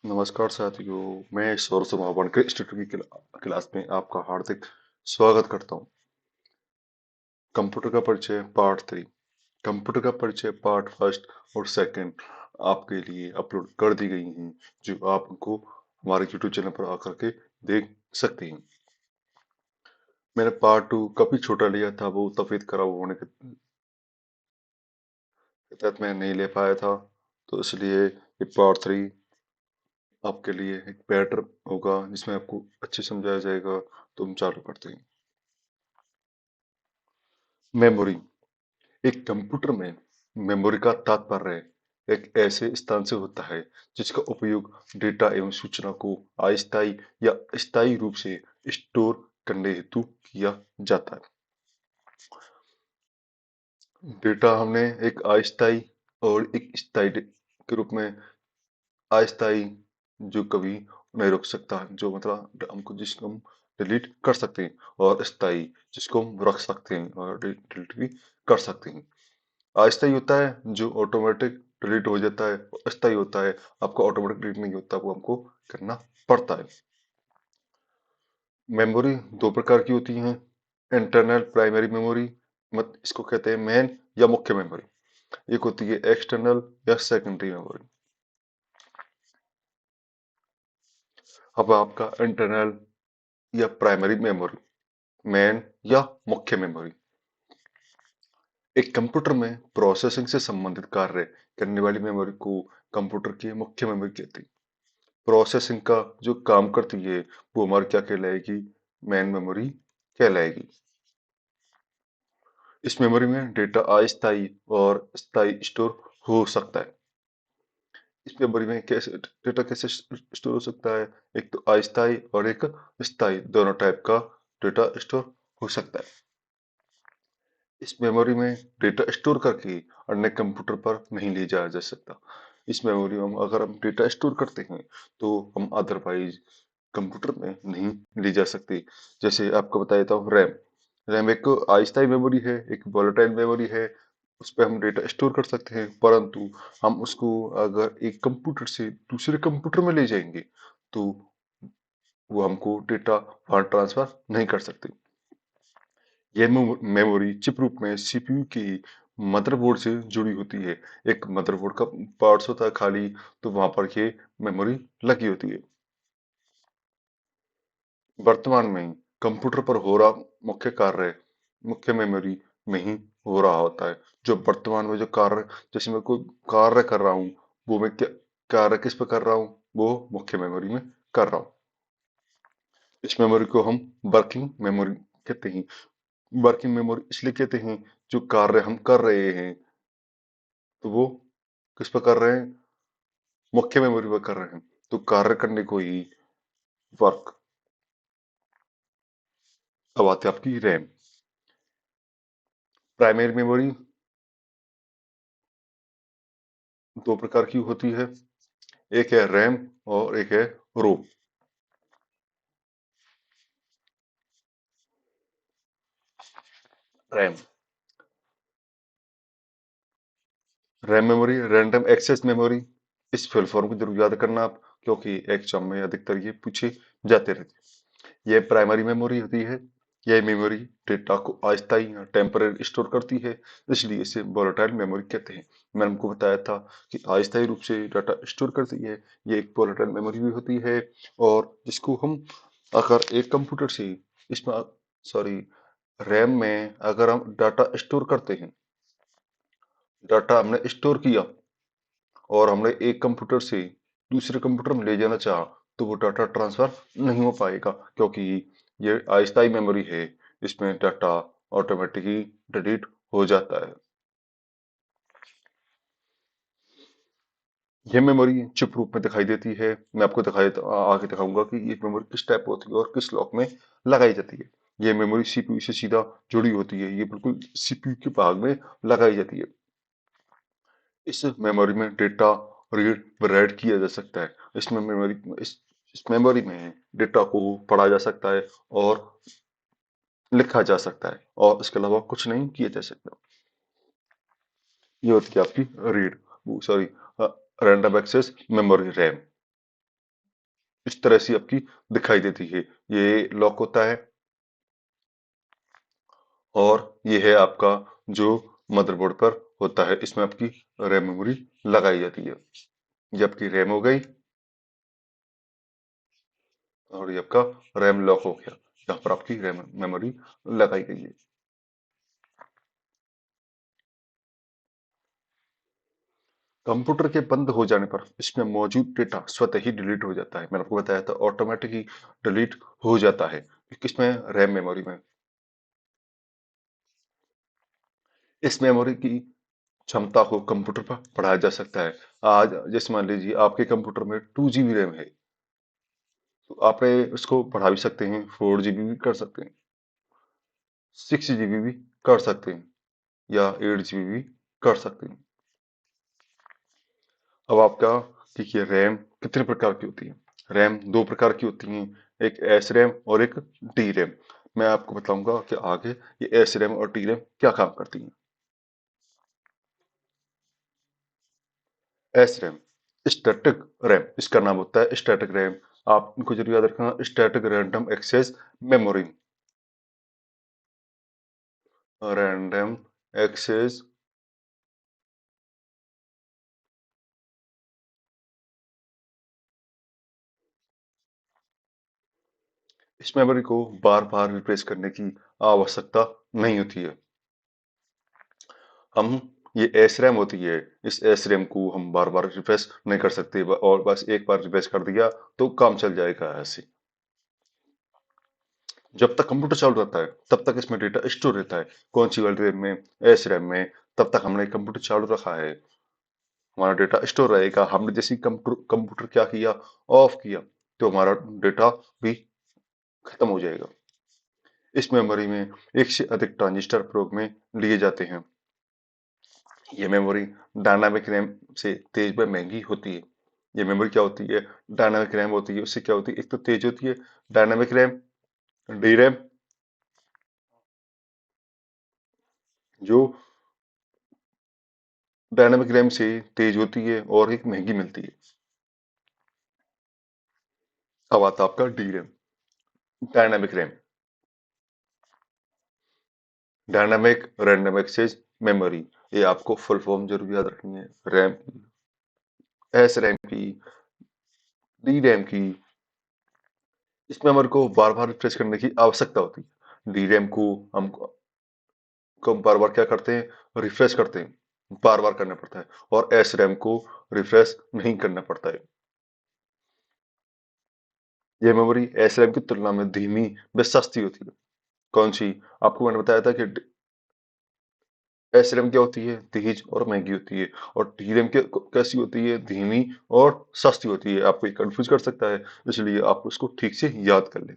नमस्कार साथियों, मैं ईश्वर समापन के स्टूडियो की क्लास में आपका हार्दिक स्वागत करता हूँ। कंप्यूटर का परिचय पार्ट 3। कंप्यूटर का परिचय पार्ट फर्स्ट और सेकंड आपके लिए अपलोड कर दी गई हैं, जो आप उनको हमारे यूट्यूब चैनल पर आकर के देख सकते हैं। मैंने पार्ट 2 काफी छोटा लिया था, वो तबीयत खराब होने के तहत मैं नहीं ले पाया था, तो इसलिए ये पार्ट 3 आपके लिए एक बेटर होगा, जिसमें आपको अच्छे समझाया जाएगा। तो हम चालू करते हैं। मेमोरी। एक कंप्यूटर में मेमोरी का तात्पर्य एक ऐसे स्थान से होता है जिसका उपयोग डेटा एवं सूचना को अस्थायी या स्थायी रूप से स्टोर करने हेतु किया जाता है। डेटा हमने एक अस्थायी और एक स्थायी के रूप में। अस्थायी जो कभी नहीं रुक सकता, जो मतलब हमको जिसको हम डिलीट कर सकते हैं, और स्थायी जिसको हम रख सकते हैं और डिलीट भी कर सकते हैं। अस्थायी होता है जो ऑटोमेटिक डिलीट हो जाता है, अस्थायी होता है आपको ऑटोमेटिक डिलीट नहीं होता, वो हमको करना पड़ता है। मेमोरी दो प्रकार की होती हैं। इंटरनल प्राइमरी मेमोरी, मत इसको कहते हैं मेन या मुख्य मेमोरी। एक होती है एक्सटर्नल या सेकेंडरी मेमोरी। अब आपका इंटरनल या प्राइमरी मेमोरी, मेन या मुख्य मेमोरी। एक कंप्यूटर में प्रोसेसिंग से संबंधित कार्य करने वाली मेमोरी को कंप्यूटर की मुख्य मेमोरी कहते हैं। प्रोसेसिंग का जो काम करती है वो हमारी क्या कहलाएगी? मेन मेमोरी कहलाएगी। इस मेमोरी में डेटा अस्थायी और स्थायी स्टोर हो सकता है। इस मेमोरी में कैसे डेटा कैसे स्टोर हो सकता है? एक तो अस्थायी और एक स्थायी, दोनों टाइप का डेटा स्टोर हो सकता है। इस मेमोरी में डेटा स्टोर करके अन्य कंप्यूटर पर नहीं ले जाया जा सकता। इस मेमोरी में अगर हम डेटा स्टोर करते हैं तो हम अदरवाइज कंप्यूटर में नहीं ले जा सकते। जैसे आपको बता देता हूँ, रैम। रैम एक अस्थायी मेमोरी है, एक वोलेटाइल मेमोरी है। उस पर हम डेटा स्टोर कर सकते हैं, परंतु हम उसको अगर एक कंप्यूटर से दूसरे कंप्यूटर में ले जाएंगे तो वो हमको डेटा वहां ट्रांसफर नहीं कर सकते। यह मेमोरी चिप रूप में सीपीयू की मदरबोर्ड से जुड़ी होती है। एक मदरबोर्ड का पार्ट्स होता है खाली, तो वहां पर ये मेमोरी लगी होती है। वर्तमान में कंप्यूटर पर हो रहा मुख्य कार्य मुख्य मेमोरी में ही हो रहा होता है। जो वर्तमान में जो कार्य, जैसे मैं कोई कार्य कर रहा हूँ, वो मैं क्या कार्य किस पे कर रहा हूँ, वो मुख्य मेमोरी में कर रहा हूँ। इस मेमोरी को हम वर्किंग मेमोरी कहते हैं। वर्किंग मेमोरी इसलिए कहते हैं, जो कार्य हम कर रहे हैं तो वो किस पर कर रहे हैं? मुख्य मेमोरी पर कर रहे हैं, तो कार्य करने को ही वर्क। अब आती है आपकी रैम। प्राइमरी मेमोरी दो प्रकार की होती है, एक है रैम और एक है ROM. RAM RAM memory random access memory. इस फुल फॉर्म को जरूर याद करना आप, क्योंकि एग्जाम में अधिकतर ये पूछे जाते रहते। यह प्राइमरी मेमोरी होती है। यह मेमोरी डेटा को अस्थायी या टेम्पररी स्टोर करती है, इसलिए इसे वोलेटाइल मेमोरी कहते हैं। मैंने आपको बताया था कि अस्थायी रूप से डाटा स्टोर करती है, ये एक वोलेटाइल मेमोरी भी होती है। और जिसको हम अगर एक कंप्यूटर से इसमें सॉरी रैम में अगर हम डाटा स्टोर करते हैं, डाटा हमने स्टोर किया और हमने एक कंप्यूटर से दूसरे कंप्यूटर में ले जाना चाहा, तो वो डाटा ट्रांसफर नहीं हो पाएगा, क्योंकि ये अस्थायी मेमोरी है। इसमें डाटा ऑटोमेटिकली डिलीट हो जाता है। ये मेमोरी चिप रूप में दिखाई देती है। मैं आपको आगे दिखाऊंगा कि ये मेमोरी किस टाइप होती है और किस लॉक में लगाई जाती है। ये मेमोरी सीपीयू से सीधा जुड़ी होती है, ये बिल्कुल सीपीयू के भाग में लगाई जाती है। इस मेमोरी में डेटा रीड व राइट किया जा सकता है। इस मेमोरी में डेटा को पढ़ा जा सकता है और लिखा जा सकता है, और इसके अलावा कुछ नहीं किया जा सकता। ये होती है आपकी read, sorry, random access memory, RAM. इस तरह से आपकी दिखाई देती है। ये लॉक होता है और ये है आपका जो मदरबोर्ड पर होता है। इसमें आपकी रैम मेमोरी लगाई जाती है। ये आपकी रैम हो गई और ये आपका रैम लॉक हो गया। यहाँ पर आपकी रैम मेमोरी लगाई गई है। कंप्यूटर के बंद हो जाने पर इसमें मौजूद डेटा स्वतः ही डिलीट हो जाता है। मैंने आपको बताया था ऑटोमेटिक ही डिलीट हो जाता है। किसमें? रैम मेमोरी में। इस मेमोरी की क्षमता को कंप्यूटर पर बढ़ाया जा सकता है। आज जैसे मान लीजिए आपके कंप्यूटर में 2 GB रैम है, तो आप उसको बढ़ा भी सकते हैं, 4 GB भी कर सकते हैं, 6 GB भी कर सकते हैं या 8 GB भी कर सकते हैं। अब आपका देखिए रैम कितने प्रकार की होती है। रैम दो प्रकार की होती है, एक एस रैम और एक डी रैम। मैं आपको बताऊंगा कि आगे ये एस रैम और डी रैम क्या काम करती हैं। एस रैम स्टैटिक रैम, इसका नाम होता है स्टैटिक रैम। आप इनको जरूर याद रखना, static random access memory. Random access इस मेमोरी को बार बार रिप्लेस करने की आवश्यकता नहीं होती है। हम ये एस रैम होती है, इस एस रैम को हम बार बार रिफ्रेश नहीं कर सकते और बस एक बार रिफ्रेश कर दिया तो काम चल जाएगा ऐसे। जब तक कंप्यूटर चालू रहता है तब तक इसमें डेटा स्टोर रहता है। कौन सी वाली रैम में? एस रैम में। तब तक हमने कंप्यूटर चालू रखा है, हमारा डेटा स्टोर रहेगा। हमने जैसे कंप्यूटर कंप्यूटर क्या किया, ऑफ किया, तो हमारा डेटा भी खत्म हो जाएगा। इस मेमोरी में एक से अधिक ट्रांजिस्टर प्रयोग में लिए जाते हैं। ये मेमोरी डायनामिक रैम से तेज व महंगी होती है। ये मेमोरी क्या होती है? डायनामिक रैम होती है। उससे क्या होती है? एक तो तेज होती है डायनामिक रैम, डी रैम जो डायनामिक रैम से तेज होती है और एक महंगी मिलती है। अब आता है आपका D RAM, dynamic RAM, dynamic random access memory. ये आपको फुल फॉर्म जरूर याद रखनी है। रैम की, एस रैम की, डी रैम की। इस मेमोरी को बार बार रिफ्रेश करने की आवश्यकता होती है। डी रैम को बार बार क्या करते हैं? रिफ्रेश करते हैं, बार बार करना पड़ता है। और एस रैम को रिफ्रेश नहीं करना पड़ता है। यह मेमोरी एस रैम की तुलना में धीमी व सस्ती होती है। कौन सी? आपको मैंने बताया था कि एस रैम क्या होती है? तेज और महंगी होती है। और डी रैम कैसी होती है? धीमी और सस्ती होती है। आपको कंफ्यूज कर सकता है, इसलिए आप उसको ठीक से याद कर लें।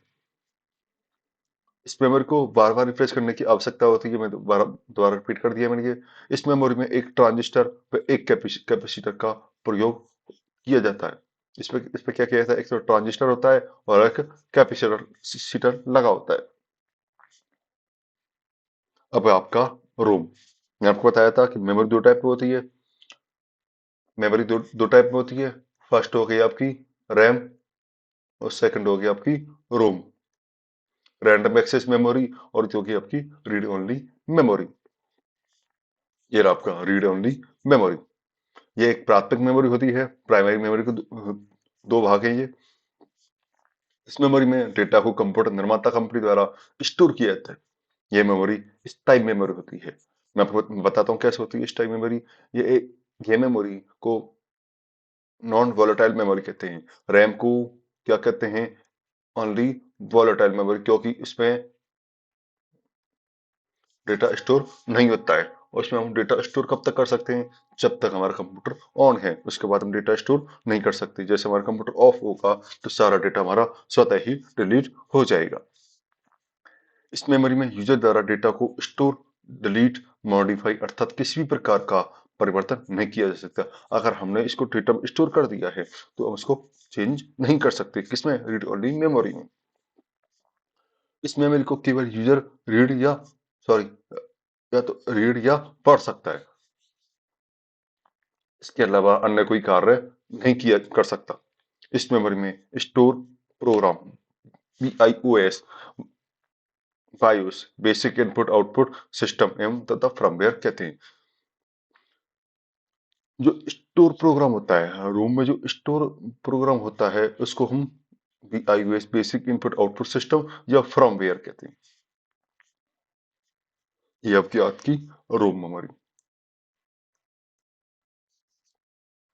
इस मेमोरी को बार बार रिफ्रेश करने की आवश्यकता होती है। मैं दोबारा दोबारा रिपीट कर दिया मैंने ये। इस मेमोरी में एक ट्रांजिस्टर व एक कैपेसिटर का प्रयोग किया जाता है। इसमें क्या किया जाता है? एक तो ट्रांजिस्टर होता है और एक कैपेसिटर लगा होता है। अब है आपका रोम। मैं आपको बताया था कि मेमोरी दो टाइप की होती है। मेमोरी दो टाइप में होती है। फर्स्ट हो गई आपकी रैम और सेकंड हो गई आपकी रोम। रैंडम एक्सेस मेमोरी और जो कि आपकी रीड ओनली मेमोरी। ये रहा आपका रीड ओनली मेमोरी। ये एक प्राथमिक मेमोरी होती है। प्राइमरी मेमोरी के दो भाग हैं ये। इस मेमोरी में डेटा को कंप्यूटर निर्माता कंपनी द्वारा स्टोर किया जाता है। ये मेमोरी स्थायी मेमोरी होती है। मैं आपको बताता हूँ कैसे होती है स्थायी मेमोरी। ये मेमोरी को नॉन वोलेटाइल मेमोरी कहते हैं। रैम को क्या कहते हैं? ओनली वोलेटाइल मेमोरी, क्योंकि इसमें डेटा स्टोर नहीं होता है। और इसमें हम डेटा स्टोर कब तक कर सकते हैं? जब तक हमारा कंप्यूटर ऑन है। उसके बाद हम डेटा स्टोर नहीं कर सकते। जैसे हमारा कंप्यूटर ऑफ होगा तो सारा डेटा हमारा स्वतः ही डिलीट हो जाएगा। इस मेमोरी में यूजर द्वारा डेटा को स्टोर, डिलीट, मॉडिफाई अर्थात किसी भी प्रकार का परिवर्तन नहीं किया जा सकता। अगर हमने इसको डेटा में स्टोर कर दिया है तो हम उसको चेंज नहीं कर सकते। किसमें? रीड ओनली मेमोरी में। इस मेमोरी को केवल यूजर रीड या सॉरी या तो रीड या पढ़ सकता है। इसके अलावा अन्य कोई कार्य नहीं किया कर सकता। इस मेमोरी में store programme BIOS BIOS basic input output system एवं तथा फर्मवेयर कहते हैं। जो स्टोर प्रोग्राम होता है, रोम में जो स्टोर प्रोग्राम होता है उसको हम BIOS basic input output system या फर्मवेयर कहते हैं। ये आपकी रोम मेमोरी।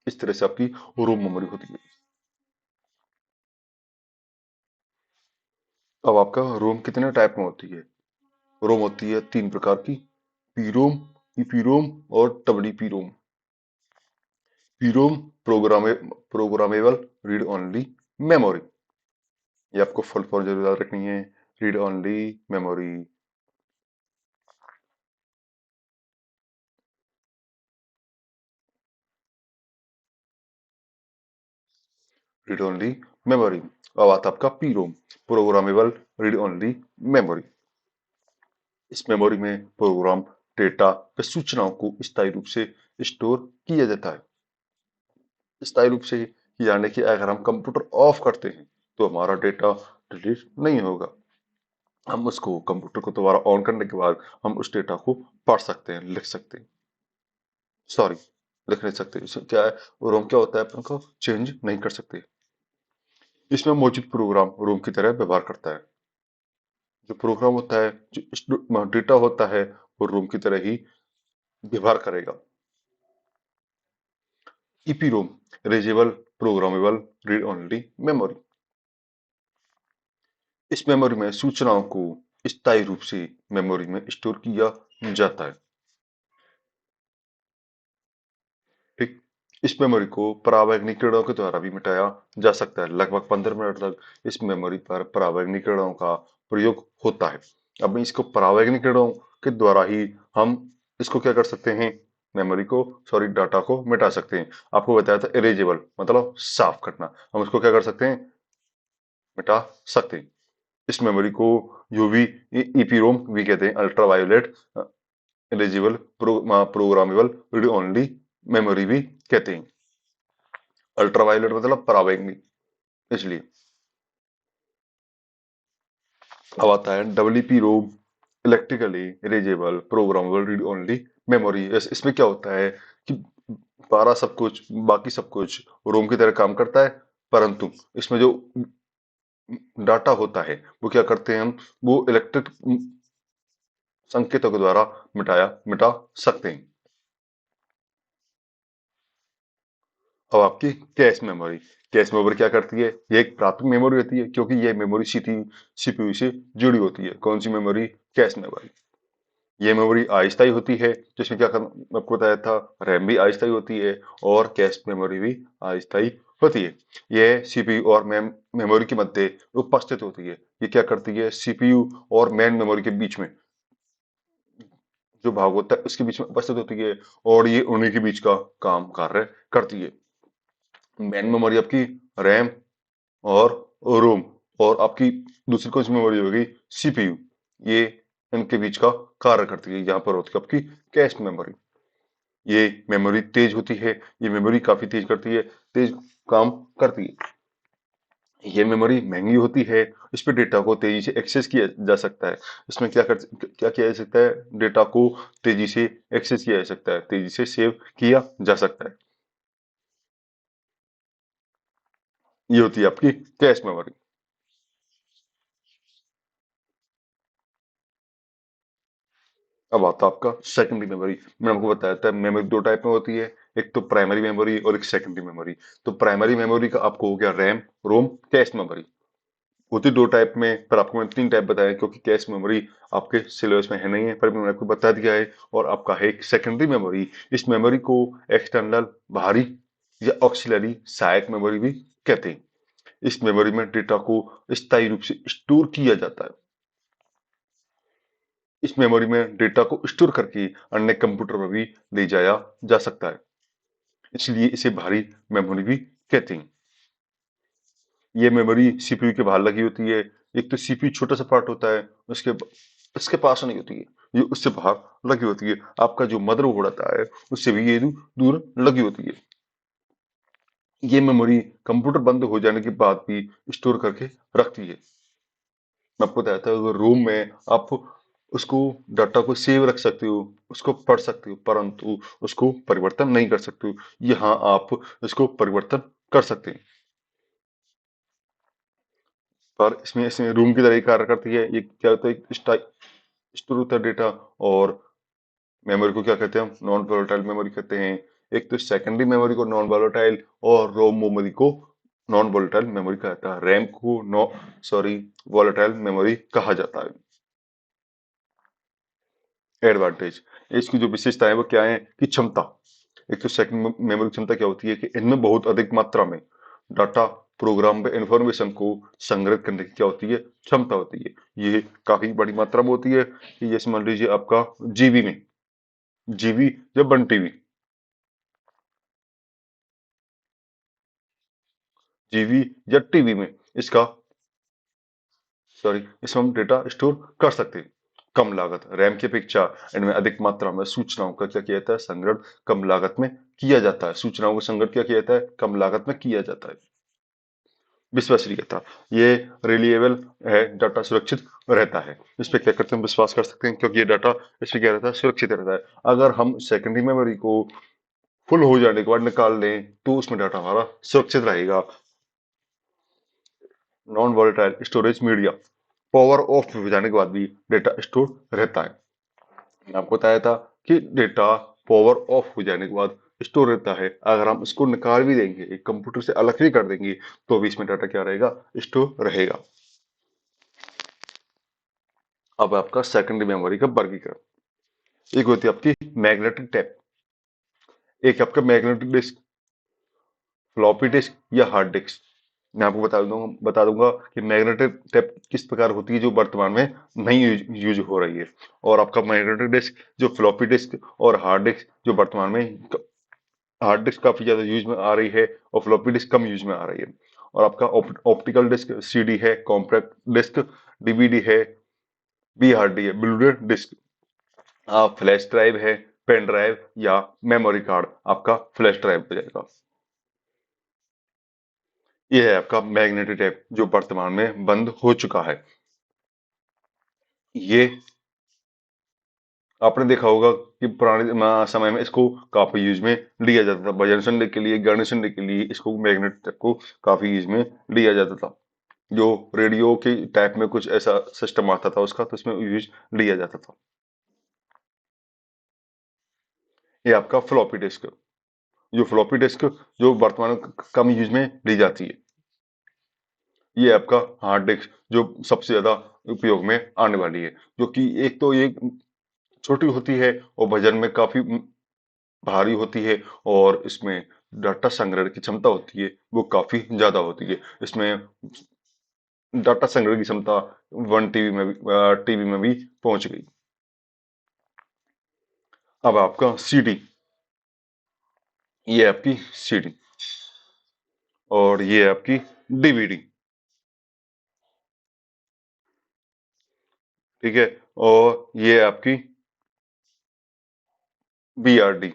इस तरह से आपकी रोम मेमोरी होती है। अब आपका रोम कितने टाइप में होती है? रोम होती है 3 प्रकार की, पी रोम, ईपी रोम और WP ROM. PROM programmable read only memory. ये आपको फुल फॉर्म जरूर याद रखनी है, read only memory. Read only memory. अब आता है आपका PROM, programmable read only memory. इस मेमोरी में प्रोग्राम डेटा या सूचनाओं को स्थायी रूप से स्टोर किया जाता है। स्थायी रूप से यानी कि अगर हम कंप्यूटर ऑफ करते हैं तो हमारा डेटा डिलीट नहीं होगा। हम उसको कंप्यूटर को दोबारा ऑन करने के बाद हम उस डेटा को पढ़ सकते हैं, लिख सकते हैं। सॉरी, लिख नहीं सकते। इसमें क्या है, रोम क्या होता है अपन को चेंज नहीं कर सकते। इसमें मौजूद प्रोग्राम रोम की तरह व्यवहार करता है। जो प्रोग्राम होता है, जो डेटा होता है, वो रोम की तरह ही व्यवहार करेगा। EPROM, erasable programmable read only memory. इस मेमोरी में सूचनाओं को स्थायी रूप से मेमोरी में स्टोर किया जाता है। ठीक, इस मेमोरी को परावैज्ञानिक के द्वारा भी मिटाया जा सकता है। लगभग 15 मिनट तक इस मेमोरी पर परावैज्ञानिक का प्रयोग होता है। अब इसको परावैज्ञानिक के द्वारा ही हम इसको क्या कर सकते हैं, मेमोरी को, सॉरी, डाटा को मिटा सकते हैं। आपको बताया था इरेजेबल मतलब साफ करना, हम उसको क्या कर सकते हैं, मिटा सकते हैं। इस मेमोरी को यूवी ईपीरोम भी कहते हैं, ultra violet erasable programmable read only memory भी कहते हैं। अल्ट्रावायलेट मतलब पराबैंगनी, इसलिए। अब आता है W P ROM, electrically erasable programmable read only memory. इसमें क्या होता है कि पारा सब कुछ, बाकी सब कुछ रोम की तरह काम करता है, परंतु इसमें जो डाटा होता है वो क्या करते हैं हम, वो इलेक्ट्रिक संकेतों के द्वारा मिटा सकते हैं। अब आपकी कैश मेमोरी। कैश मेमोरी क्या करती है, ये एक प्राथमिक मेमोरी होती है क्योंकि ये मेमोरी सीपीयू से जुड़ी होती है। कौन सी मेमोरी, कैश मेमोरी। ये मेमोरी अस्थायी होती है, जिसमें क्या करना आपको बताया था, रैम भी अस्थायी होती है और कैश मेमोरी भी अस्थायी होती है। यह सीपीयू और मेमोरी के मध्य उपस्थित होती है। ये क्या करती है, सीपीयू और मेन मेमोरी के बीच में जो भाग होता है उसके बीच में उपस्थित होती है और ये उन्हीं के बीच का काम कार्य करती है। मेन मेमोरी आपकी रैम और रोम, और आपकी दूसरी कौन सी मेमोरी होगी, सीपीयू, ये इनके बीच का कार्य करती है। यहाँ पर होती है आपकी कैश मेमोरी। ये मेमोरी तेज होती है, ये मेमोरी काफी तेज करती है, तेज काम करती है। ये मेमोरी महंगी होती है, इस पे डेटा को तेजी से एक्सेस किया जा सकता है। इसमें क्या किया जा सकता है, डेटा को तेजी से एक्सेस किया जा सकता है, तेजी से सेव किया जा सकता है। ये होती है आपकी कैश मेमोरी। अब आता है आपका सेकेंडरी मेमोरी। मैंने आपको बताया था मेमोरी दो टाइप में होती है, एक तो प्राइमरी मेमोरी और एक सेकेंडरी मेमोरी। तो प्राइमरी मेमोरी का आपको हो गया रैम, रोम, कैश मेमोरी। होती दो टाइप में, पर आपको मैंने 3 टाइप बताया क्योंकि कैश मेमोरी आपके सिलेबस में है नहीं है, पर मैंने आपको बता दिया है। और आपका है एक सेकेंडरी मेमोरी। इस मेमोरी को एक्सटर्नल, बाहरी या ऑक्सिलरी सहायक मेमोरी भी कहते हैं। इस मेमोरी में डेटा को स्थायी रूप से स्टोर किया जाता है। इस मेमोरी में डेटा को स्टोर करके अन्य कंप्यूटर में भी ले जाया जा सकता है, इसलिए इसे भारी मेमोरी भी कहते हैं। ये मेमोरी सीपीयू के बाहर लगी होती है। एक तो सीपीयू छोटा सा पार्ट होता है, उसके इसके पास नहीं होती है, ये उससे बाहर लगी होती है। आपका जो मदरबोर्ड होता है उससे भी ये दूर लगी होती है। ये मेमोरी कंप्यूटर बंद हो जाने के बाद भी स्टोर करके रखती है। मैं आपको बताया था, अगर रूम में आप उसको डाटा को सेव रख सकते हो, उसको पढ़ सकते हो, परंतु उसको परिवर्तन नहीं कर सकते हो। यहाँ आप इसको परिवर्तन कर सकते हैं, पर इसमें इसमें रूम की तरह ही कार्य करती है। ये क्या होता है, स्टोर होता है डेटा। और मेमोरी को क्या कहते हैं, हम नॉन वोलेटाइल मेमोरी कहते हैं। एक तो सेकेंडरी मेमोरी को नॉन वोलेटाइल और रोम मेमोरी को नॉन वोलेटाइल मेमोरी कहा जाता है। रैम को नो सॉरी वोलेटाइल मेमोरी कहा जाता है। एडवांटेज, इसकी जो विशेषता है वो क्या है कि क्षमता। एक तो सेकंड मेमोरी क्षमता क्या होती है कि इनमें बहुत अधिक मात्रा में डाटा, प्रोग्राम में इंफॉर्मेशन को संग्रहित करने की क्या होती है, क्षमता होती है। ये काफी बड़ी मात्रा में होती है कि जैसे मान लीजिए आपका जीबी में, जीबी या 1 टीबी, जीबी या टीबी में इसका इसमें हम डेटा स्टोर कर सकते हैं। कम लागत, रैम की अपेक्षा इनमें अधिक मात्रा में सूचनाओं का क्या किया जाता है, संग्रहण कम लागत में किया जाता है। सूचनाओं का संग्रहण क्या किया जाता है, कम लागत में किया जाता है। विश्वसनीयता, ये रिलायबल है, डाटा सुरक्षित रहता है। इस पे क्या करते हैं, विश्वास कर सकते हैं, क्योंकि ये डाटा इसमें क्या रहता है, सुरक्षित रहता है। अगर हम सेकेंडरी मेमोरी को फुल हो जाने के बाद निकाल लें तो उसमें डाटा हमारा सुरक्षित रहेगा। Non volatile storage media, power of हो जाने के बाद भी डेटा स्टोर रहता है। मैंने आपको बताया था कि डेटा पावर ऑफ हो जाने के बाद स्टोर रहता है। अगर हम इसको निकाल भी देंगे, एक कंप्यूटर से अलग भी कर देंगे, तो भी इसमें डाटा क्या रहेगा, स्टोर रहेगा। अब आपका सेकेंडरी मेमोरी का वर्गीकरण। एक होती है आपकी मैग्नेटिक टेप, एक आपका मैग्नेटिक डिस्क, फ्लॉपी डिस्क या हार्ड डिस्क। मैं आपको बता दूंगा कि मैग्नेटिक टेप किस प्रकार होती है जो वर्तमान में नहीं यूज हो रही है, और आपका मैग्नेटिक डिस्क जो फ्लॉपी डिस्क और हार्ड डिस्क जो वर्तमान में, हार्ड डिस्क काफी ज्यादा यूज में आ रही है और फ्लॉपी डिस्क कम यूज में आ रही है। और आपका ऑप्टिकल डिस्क सीडी है, कॉम्पैक्ट डिस्क डीवीडी है, बीआरडी है, ब्लूरे डिस्क, फ्लैश ड्राइव है, पेन ड्राइव या मेमोरी कार्ड आपका फ्लैश ड्राइव हो जाएगा। ये है आपका मैग्नेटिक टेप जो वर्तमान में बंद हो चुका है। ये आपने देखा होगा कि पुराने समय में इसको काफी यूज में लिया जाता था, भजन सुनने के लिए, गाने सुनने के लिए इसको मैग्नेट टेप को काफी यूज में लिया जाता था। जो रेडियो के टाइप में कुछ ऐसा सिस्टम आता था उसका, तो इसमें यूज लिया जाता था। ये आपका फ्लॉपी डिस्क, जो फ्लॉपी डिस्क जो वर्तमान में कम यूज में ली जाती है। ये आपका हार्ड डिस्क जो सबसे ज्यादा उपयोग में आने वाली है, जो कि एक तो ये छोटी होती है और वजन में काफी भारी होती है, और इसमें डाटा संग्रहण की क्षमता होती है वो काफी ज्यादा होती है। इसमें डाटा संग्रहण की क्षमता 1 टीबी में भी टीबी में भी पहुंच गई। अब आपका सीडी, ये आपकी सीडी, और ये आपकी डीवीडी, ठीक है। और ये आपकी B R D,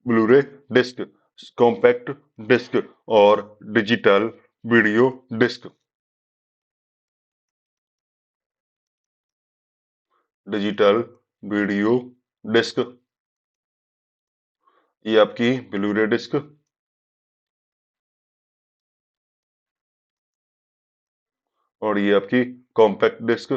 Blu ray disc, compact disc और digital video disc. Digital video disc, ये आपकी ब्लूरे डिस्क, और ये आपकी कॉम्पैक्ट डिस्क।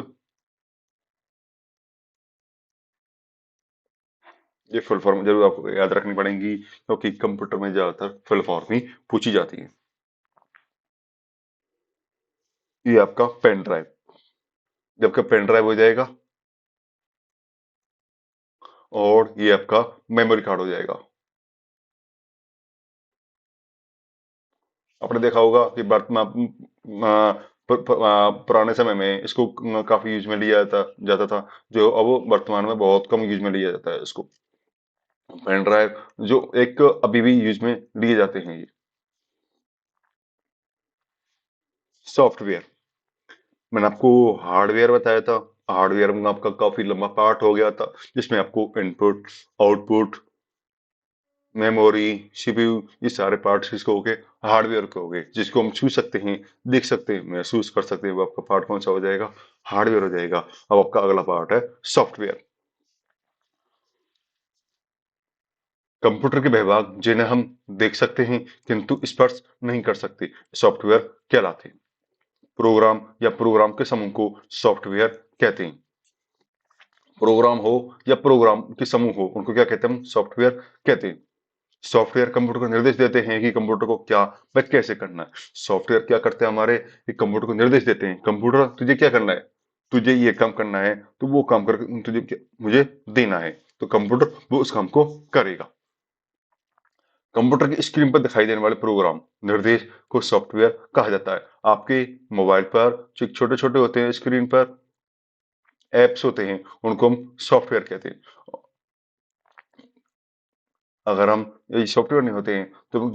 ये फुल फॉर्म जरूर आपको याद रखनी पड़ेगी, क्योंकि कंप्यूटर में ज्यादातर फुल फॉर्म ही पूछी जाती है। ये आपका पेन ड्राइव, जब का पेन ड्राइव हो जाएगा, और ये आपका मेमोरी कार्ड हो जाएगा। आपने देखा होगा कि वर्तमान पुराने समय में इसको काफी यूज में लिया जाता था, जो अब वर्तमान में बहुत कम यूज में लिया जाता है इसको। पेन ड्राइव जो एक अभी भी यूज में लिए जाते हैं। ये सॉफ्टवेयर, मैंने आपको हार्डवेयर बताया था। हार्डवेयर में आपका काफी लंबा पार्ट हो गया था, जिसमें आपको इनपुट, आउटपुट, मेमोरी, सीपीयू, ये सारे पार्ट्स किसको हो गए, हार्डवेयर के हो गए, जिसको हम छू सकते हैं, देख सकते हैं, महसूस कर सकते हैं। वो आपका पार्ट कौन सा हो जाएगा, हार्डवेयर हो जाएगा। अब आपका अगला पार्ट है सॉफ्टवेयर। कंप्यूटर के विभाग जिन्हें हम देख सकते हैं किंतु स्पर्श नहीं कर सकते, सॉफ्टवेयर कहलाते हैं। प्रोग्राम या प्रोग्राम के समूह को सॉफ्टवेयर कहते हैं। प्रोग्राम हो या प्रोग्राम के समूह हो, उनको क्या कहते हैं, हम सॉफ्टवेयर कहते हैं। सॉफ्टवेयर कंप्यूटर को निर्देश देते हैं कि कंप्यूटर को क्या व कैसे करना है। सॉफ्टवेयर क्या करते हैं हमारे, कि कंप्यूटर को निर्देश देते हैं, कंप्यूटर तुझे क्या करना है, तुझे ये काम करना है, तो वो काम करके तुझे मुझे देना है, तो कंप्यूटर वो उस काम को करेगा। कंप्यूटर की स्क्रीन पर दिखाई देने वाले प्रोग्राम निर्देश को सॉफ्टवेयर कहा जाता है। आपके मोबाइल पर जो छोटे छोटे होते हैं स्क्रीन पर एप्स होते हैं, उनको हम सॉफ्टवेयर कहते हैं। अगर हम ये सॉफ्टवेयर नहीं होते हैं तो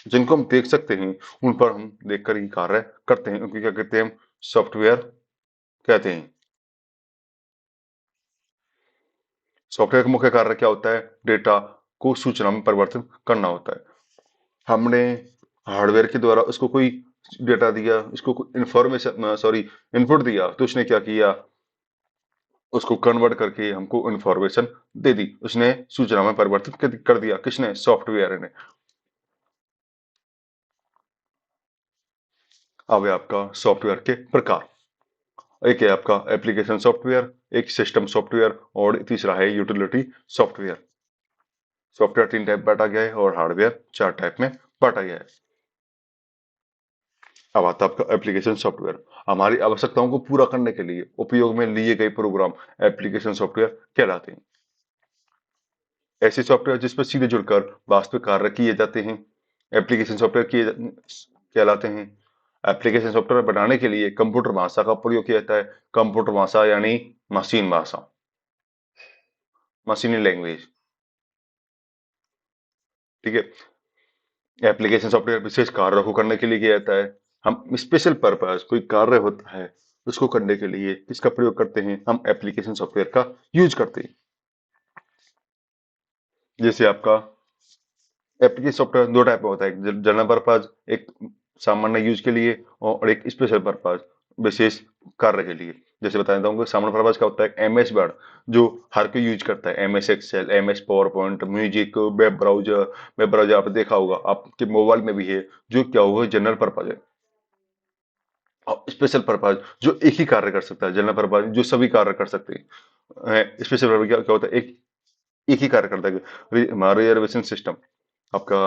जिनको हम देख सकते हैं, उन पर हम देखकर ही कार्य करते हैं, उनको क्या कहते हैं, हम सॉफ्टवेयर कहते हैं। सॉफ्टवेयर का मुख्य कार्य क्या होता है, डेटा को सूचना में परिवर्तित करना होता है। हमने हार्डवेयर के द्वारा उसको कोई डेटा दिया, उसको कोई इंफॉर्मेशन सॉरी इनपुट दिया, तो उसने क्या किया, उसको कन्वर्ट करके हमको इंफॉर्मेशन दे दी, उसने सूचना में परिवर्तित कर दिया, किसने, सॉफ्टवेयर ने। अब है आपका सॉफ्टवेयर के प्रकार। एक है आपका एप्लीकेशन सॉफ्टवेयर, एक सिस्टम सॉफ्टवेयर और तीसरा है यूटिलिटी सॉफ्टवेयर। सॉफ्टवेयर तीन टाइप बांटा गया है और हार्डवेयर चार टाइप में बांटा गया है। अब आता है आपका एप्लीकेशन सॉफ्टवेयर। हमारी आवश्यकताओं को पूरा करने के लिए उपयोग में लिए गए प्रोग्राम एप्लीकेशन सॉफ्टवेयर कहलाते हैं। ऐसे सॉफ्टवेयर जिस पर सीधे जुड़कर वास्तविक कार्य किए जाते हैं एप्लीकेशन सॉफ्टवेयर कहलाते हैं। एप्लीकेशन सॉफ्टवेयर बनाने के लिए कंप्यूटर भाषा का प्रयोग किया जाता है। कंप्यूटर भाषा यानी मशीन भाषा, मशीनी लैंग्वेज, ठीक है। एप्लीकेशन सॉफ्टवेयर विशेष कार्य को करने के लिए किया जाता है। हम स्पेशल पर्पस कोई कार्य होता है उसको करने के लिए किसका प्रयोग करते हैं, हम एप्लीकेशन सॉफ्टवेयर का यूज करते हैं। जैसे आपका एप्लीकेशन सॉफ्टवेयर दो टाइप का होता है, एक जनरल पर्पज, एक सामान्य यूज के लिए, और एक स्पेशल पर्पज विशेष कार्य के लिए। जैसे बता देता हूँ, सामान्य पर्पज का होता है एमएस वर्ड, जो हर कोई यूज करता है, MS Excel, MS PowerPoint, music, web browser आपने देखा होगा, आपके मोबाइल में भी है, जो क्या होगा जनरल पर्पज है। और स्पेशल पर्पज जो एक ही कार्य कर सकता है, जनरल पर्पज जो सभी कार्य कर सकते हैं। स्पेशल पर्पज क्या क्या होता है, एक ही कार्य करता है। हमारा रिजर्वेशन सिस्टम, आपका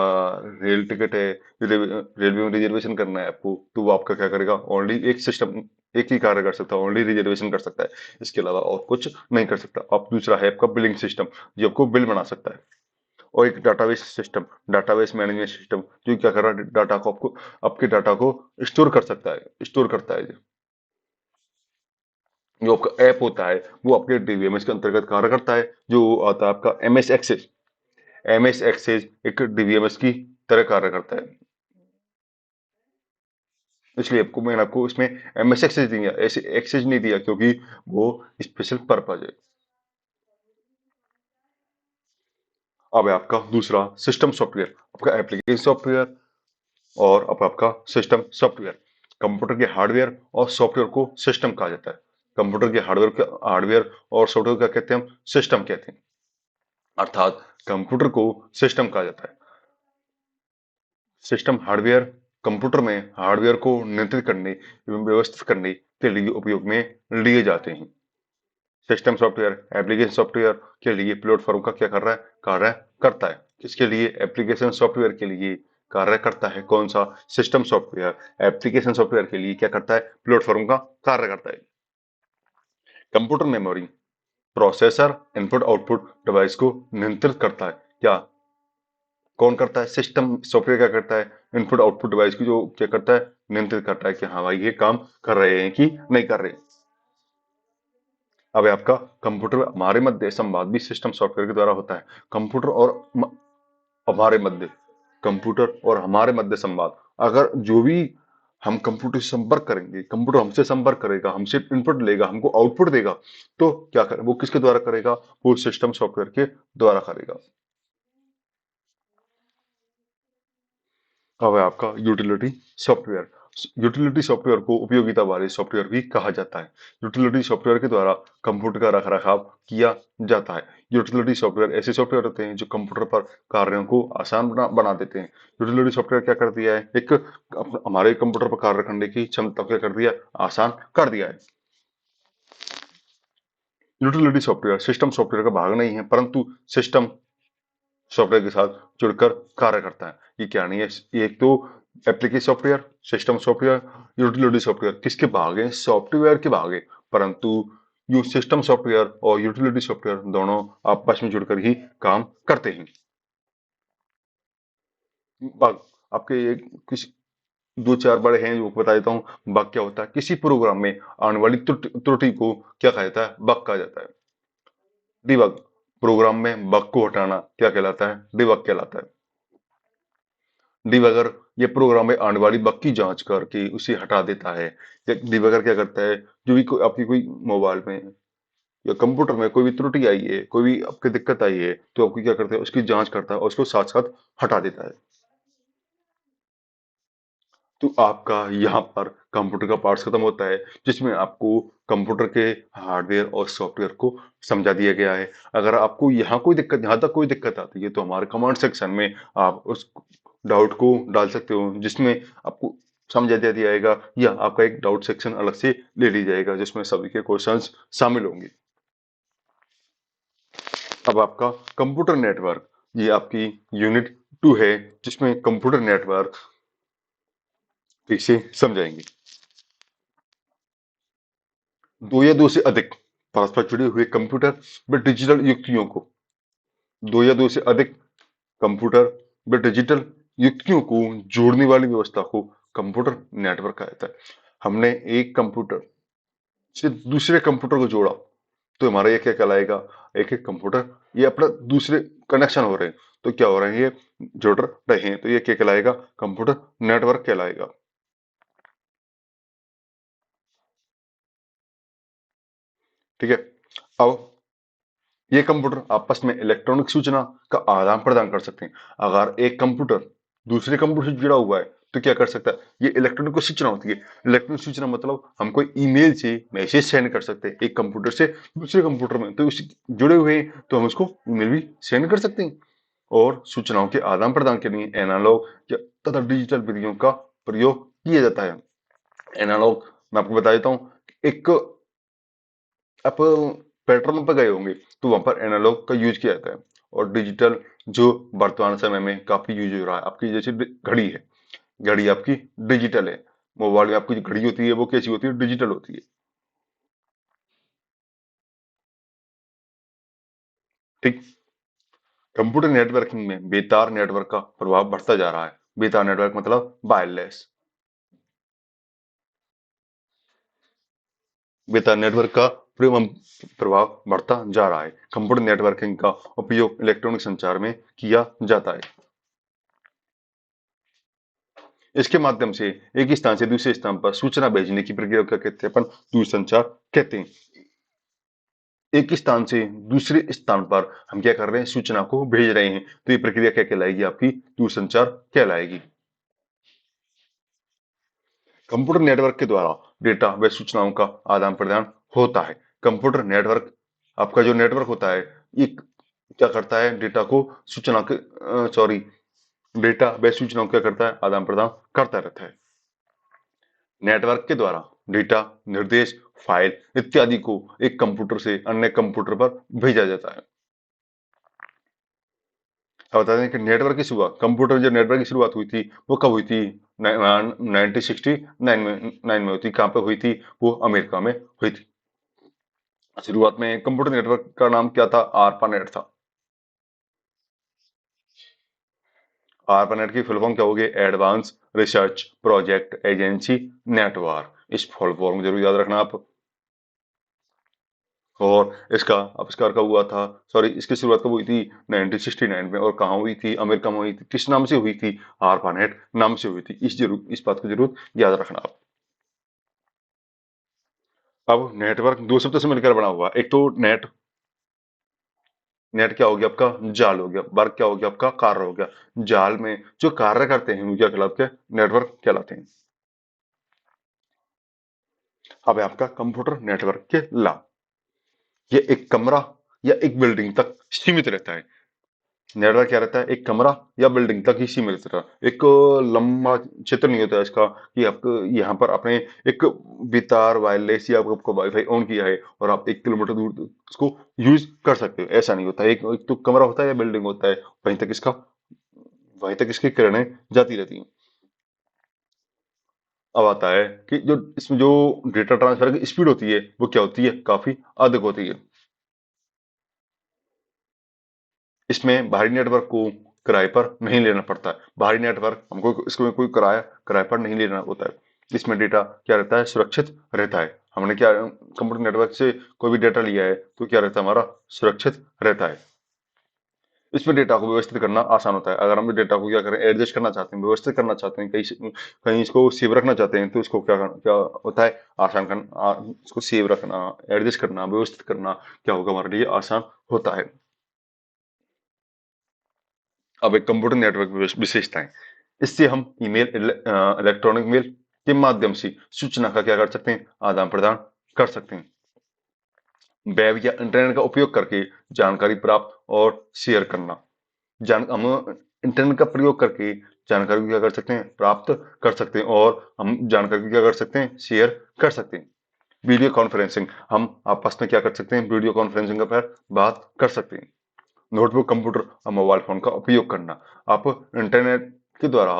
रेल टिकट है, रेलवे में रिजर्वेशन करना है आपको, तो वो आपका क्या करेगा, ओनली एक सिस्टम एक ही कार्य कर सकता है, ओनली रिजर्वेशन कर सकता है, इसके अलावा और कुछ नहीं कर सकता। अब दूसरा है आपका बिलिंग सिस्टम, जो आपको बिल बना सकता है। और एक database system, database management system, जो क्या कर रहा है, डाटा को आपको आपके डाटा को स्टोर कर सकता है, स्टोर करता है। जो आपका ऐप होता है वो आपके डीबीएमएस के अंतर्गत कार्य करता है। जो आता है आपका एमएस एक्सेस, एमएस एक्सेस एक डीबीएमएस की तरह कार्य करता है। इसलिए आपको मैंने आपको इसमें एमएस एक्सेस दिया, ऐसे एक्सेस नहीं दिया क्योंकि वो स्पेशल पर्पज है। अब है आपका दूसरा सिस्टम सॉफ्टवेयर, आपका एप्लीकेशन सॉफ्टवेयर और अब आपका सिस्टम सॉफ्टवेयर। कंप्यूटर के हार्डवेयर और सॉफ्टवेयर को सिस्टम कहा जाता है। कंप्यूटर के हार्डवेयर और सॉफ्टवेयर का कहते हैं, हम सिस्टम कहते हैं। अर्थात कंप्यूटर को सिस्टम कहा जाता है। सिस्टम हार्डवेयर कंप्यूटर में हार्डवेयर को नियंत्रित करने एवं व्यवस्थित करने के लिए उपयोग में लिए जाते हैं। सिस्टम सॉफ्टवेयर एप्लीकेशन सॉफ्टवेयर के लिए प्लेटफॉर्म का क्या कर रहा है, कार्य करता है। किसके लिए, एप्लीकेशन सॉफ्टवेयर के लिए कार्य करता है। कौन सा, सिस्टम सॉफ्टवेयर एप्लीकेशन सॉफ्टवेयर के लिए क्या करता है, प्लेटफॉर्म का कार्य करता है। Computer memory processor input output device को नियंत्रित करता है। क्या, कौन करता है, सिस्टम सॉफ्टवेयर क्या करता है, इनपुट आउटपुट डिवाइस की जो क्या करता है, नियंत्रित करता है कि हाँ भाई ये काम कर रहे हैं कि नहीं कर रहे। अब है आपका कंप्यूटर हमारे मध्य संवाद भी सिस्टम सॉफ्टवेयर के द्वारा होता है। कंप्यूटर और हमारे मध्य, कंप्यूटर और हमारे मध्य संवाद, अगर जो भी हम कंप्यूटर से संपर्क करेंगे, कंप्यूटर हमसे संपर्क करेगा, हमसे इनपुट लेगा, हमको आउटपुट देगा, तो क्या करे, वो किसके द्वारा करेगा, वो सिस्टम सॉफ्टवेयर के द्वारा करेगा। अब है आपका यूटिलिटी सॉफ्टवेयर। यूटिलिटी सॉफ्टवेयर को उपयोगिता वाले सॉफ्टवेयर भी कहा जाता है। यूटिलिटी सॉफ्टवेयर के द्वारा कंप्यूटर का रखरखाव किया जाता है। यूटिलिटी सॉफ्टवेयर ऐसे सॉफ्टवेयर होते हैं जो कंप्यूटर पर कार्यों को आसान बना देते हैं। यूटिलिटी सॉफ्टवेयर क्या कर दिया है, एक हमारे कंप्यूटर पर कार्य करने की क्षमता को क्या कर दिया, आसान कर दिया है। यूटिलिटी सॉफ्टवेयर सिस्टम सॉफ्टवेयर का भाग नहीं है, परंतु सिस्टम सॉफ्टवेयर के साथ जुड़कर कार्य करता है। ये क्या नहीं है, ये एक तो application software, system software, utility software किसके भाग हैं, सॉफ्टवेयर के भाग हैं। परंतु यू सिस्टम सॉफ्टवेयर और यूटिलिटी सॉफ्टवेयर दोनों आपस में जुड़कर ही काम करते हैं। बग आपके ये किसी दो चार बड़े हैं जो बता देता हूँ। बग क्या होता है, किसी प्रोग्राम में आने वाली त्रुटि को क्या कहा जाता है, बग कहा जाता है। डिबग प्रोग्राम में बग को हटाना क्या कहलाता है, डिबग कहलाता है। डिबगर ये प्रोग्राम में आने वाली बग की जांच करके उसे हटा देता है। डिबगर क्या करता है, जो भी आपकी कोई मोबाइल में या कंप्यूटर में कोई भी त्रुटि आई है, कोई भी आपकी दिक्कत आई है, तो आपको क्या करता है, उसकी जांच करता है और उसको साथ साथ हटा देता है। तो आपका यहाँ पर कंप्यूटर का पार्ट्स खत्म होता है, जिसमें आपको कंप्यूटर के हार्डवेयर और सॉफ्टवेयर को समझा दिया गया है। अगर आपको यहाँ कोई दिक्कत, यहाँ तक कोई दिक्कत आती है, तो हमारे कमेंट सेक्शन में आप उस डाउट को डाल सकते हो, जिसमें आपको समझा दिया जाएगा, या आपका एक डाउट सेक्शन अलग से ले ली जाएगा, जिसमें सभी के क्वेश्चंस शामिल होंगे। अब आपका कंप्यूटर नेटवर्क, ये आपकी यूनिट 2 है, जिसमें कंप्यूटर नेटवर्क इसे समझाएंगे। दो या दो से अधिक परस्पर जुड़े हुए कंप्यूटर व डिजिटल युक्तियों को, दो या दो से अधिक कंप्यूटर व डिजिटल युक्तियों को जोड़ने वाली व्यवस्था को कंप्यूटर नेटवर्क कहा जाता है। हमने एक कंप्यूटर से दूसरे कंप्यूटर को जोड़ा, तो हमारा ये क्या कहलाएगा, एक एक कंप्यूटर ये अपना दूसरे कनेक्शन हो रहे हैं, तो क्या हो रहे हैं, ये जुड़ रहे हैं, तो ये क्या कहलाएगा, कंप्यूटर नेटवर्क कहलाएगा। ठीक है। अब ये कंप्यूटर आपस में इलेक्ट्रॉनिक सूचना का आदान प्रदान कर सकते हैं। अगर एक कंप्यूटर दूसरे कंप्यूटर से जुड़ा हुआ है, तो क्या कर सकता है, ये इलेक्ट्रॉनिक सूचना होती है। इलेक्ट्रॉनिक सूचना मतलब हम कोई ईमेल से मैसेज सेंड कर सकते हैं एक कंप्यूटर से दूसरे कंप्यूटर में, तो उस जुड़े हुए हैं तो हम उसको ईमेल भी सेंड कर सकते हैं। और सूचनाओं के आदान प्रदान के लिए एनालॉग या तथा डिजिटल विधियों का प्रयोग किया जाता है। एनालॉग मैं आपको बता देता हूँ, एक आप पेट्रोल पंप पर गए होंगे, तो वहां पर एनालॉग का यूज किया जाता है। और डिजिटल जो वर्तमान समय में काफी यूज हो रहा है, आपकी जैसे घड़ी है, घड़ी आपकी डिजिटल है। मोबाइल में आपकी जो घड़ी होती है वो कैसी होती है, डिजिटल होती है। ठीक। कंप्यूटर नेटवर्किंग में बेतार नेटवर्क का प्रभाव बढ़ता जा रहा है। बेतार नेटवर्क मतलब वायरलेस। बेतार नेटवर्क का प्रभाव बढ़ता जा रहा है। कंप्यूटर नेटवर्किंग का उपयोग इलेक्ट्रॉनिक संचार में किया जाता है। इसके माध्यम से एक स्थान से दूसरे स्थान पर सूचना भेजने की प्रक्रिया को क्या कहते हैं, अपन दूरसंचार कहते हैं। एक स्थान से दूसरे स्थान पर हम क्या कर रहे हैं, सूचना को भेज रहे हैं, तो ये प्रक्रिया क्या कहलाएगी, आपकी दूरसंचार कहलाएगी। कंप्यूटर नेटवर्क के द्वारा डेटा व सूचनाओं का आदान प्रदान होता है। कंप्यूटर नेटवर्क, आपका जो नेटवर्क होता है, ये क्या करता है, डेटा को सूचना के सॉरी डेटा व सूचनाओं क्या करता है, आदान प्रदान करता रहता है। नेटवर्क के द्वारा डेटा, निर्देश, फाइल इत्यादि को एक कंप्यूटर से अन्य कंप्यूटर पर भेजा जाता है। अब बता दें कि नेटवर्क की शुरुआत, कंप्यूटर जो नेटवर्क की शुरुआत हुई थी, वो कब हुई थी, 1969 में हुई थी। कहाँ पे हुई थी, वो अमेरिका में हुई थी। शुरुआत में कंप्यूटर नेटवर्क का नाम क्या था, आरपानेट था। आरपानेट की फुल फॉर्म क्या होगी, advance research project agency network. इस फुल फॉर्म जरूर याद रखना आप। और इसका आविष्कार कब हुआ था, सॉरी इसकी शुरुआत कब हुई थी, 1969 में। और कहाँ हुई थी, अमेरिका में हुई थी। किस नाम से हुई थी, आरपानेट नाम से हुई थी। इस बात को जरूर याद रखना आप। अब नेटवर्क दो शब्द से मिलकर बना हुआ, एक तो नेट नेट क्या हो गया आपका? जाल हो गया। वर्क क्या हो गया आपका? कार्य हो गया। जाल में जो कार्य करते हैं वो क्या कहलाते हैं? नेटवर्क कहलाते हैं। अब है आपका कंप्यूटर नेटवर्क के लाभ। ये एक कमरा या एक बिल्डिंग तक सीमित रहता है। नेटवर्क क्या रहता है? एक कमरा या बिल्डिंग तक ही सीमित रहता है। एक लंबा क्षेत्र नहीं होता है इसका कि आपको यहाँ पर आपने एक बेतार वायरलेस या आपको वाईफाई ऑन किया है और आप 1 किलोमीटर दूर उसको यूज कर सकते हो। ऐसा नहीं होता है। एक तो कमरा होता है या बिल्डिंग होता है, वहीं तक इसकी किरणें जाती रहती हैं। अब आता है कि जो इसमें जो डेटा ट्रांसफर की स्पीड होती है वो क्या होती है? काफी अधिक होती है। इसमें बाहरी नेटवर्क को किराए पर नहीं लेना पड़ता है। बाहरी नेटवर्क हमको इसमें कोई किराए पर नहीं लेना होता है। इसमें डेटा क्या रहता है? सुरक्षित रहता है। हमने क्या कंप्यूटर नेटवर्क से कोई भी डेटा लिया है तो क्या रहता है? हमारा सुरक्षित रहता है। इसमें डेटा को व्यवस्थित करना आसान होता है। अगर हम डेटा को क्या करें? एडजस्ट करना चाहते हैं, व्यवस्थित करना चाहते हैं, कहीं इसको सेव रखना चाहते हैं तो इसको क्या होता है? आसान करना, इसको सेव रखना, एडजस्ट करना, व्यवस्थित करना क्या होगा? हमारे लिए आसान होता है। अब एक कंप्यूटर नेटवर्क विशेषताएं। इससे हम ईमेल, इलेक्ट्रॉनिक मेल के माध्यम से सूचना का क्या कर सकते हैं? आदान प्रदान कर सकते हैं। वेब या इंटरनेट का उपयोग करके जानकारी प्राप्त और शेयर करना। हम इंटरनेट का प्रयोग करके जानकारी को क्या कर सकते हैं? प्राप्त कर सकते हैं और हम जानकारी को क्या कर सकते हैं? शेयर कर सकते हैं। वीडियो कॉन्फ्रेंसिंग, हम आपस में क्या कर सकते हैं? वीडियो कॉन्फ्रेंसिंग पर बात कर सकते हैं। नोटबुक, कंप्यूटर और मोबाइल फोन का उपयोग करना। आप इंटरनेट के द्वारा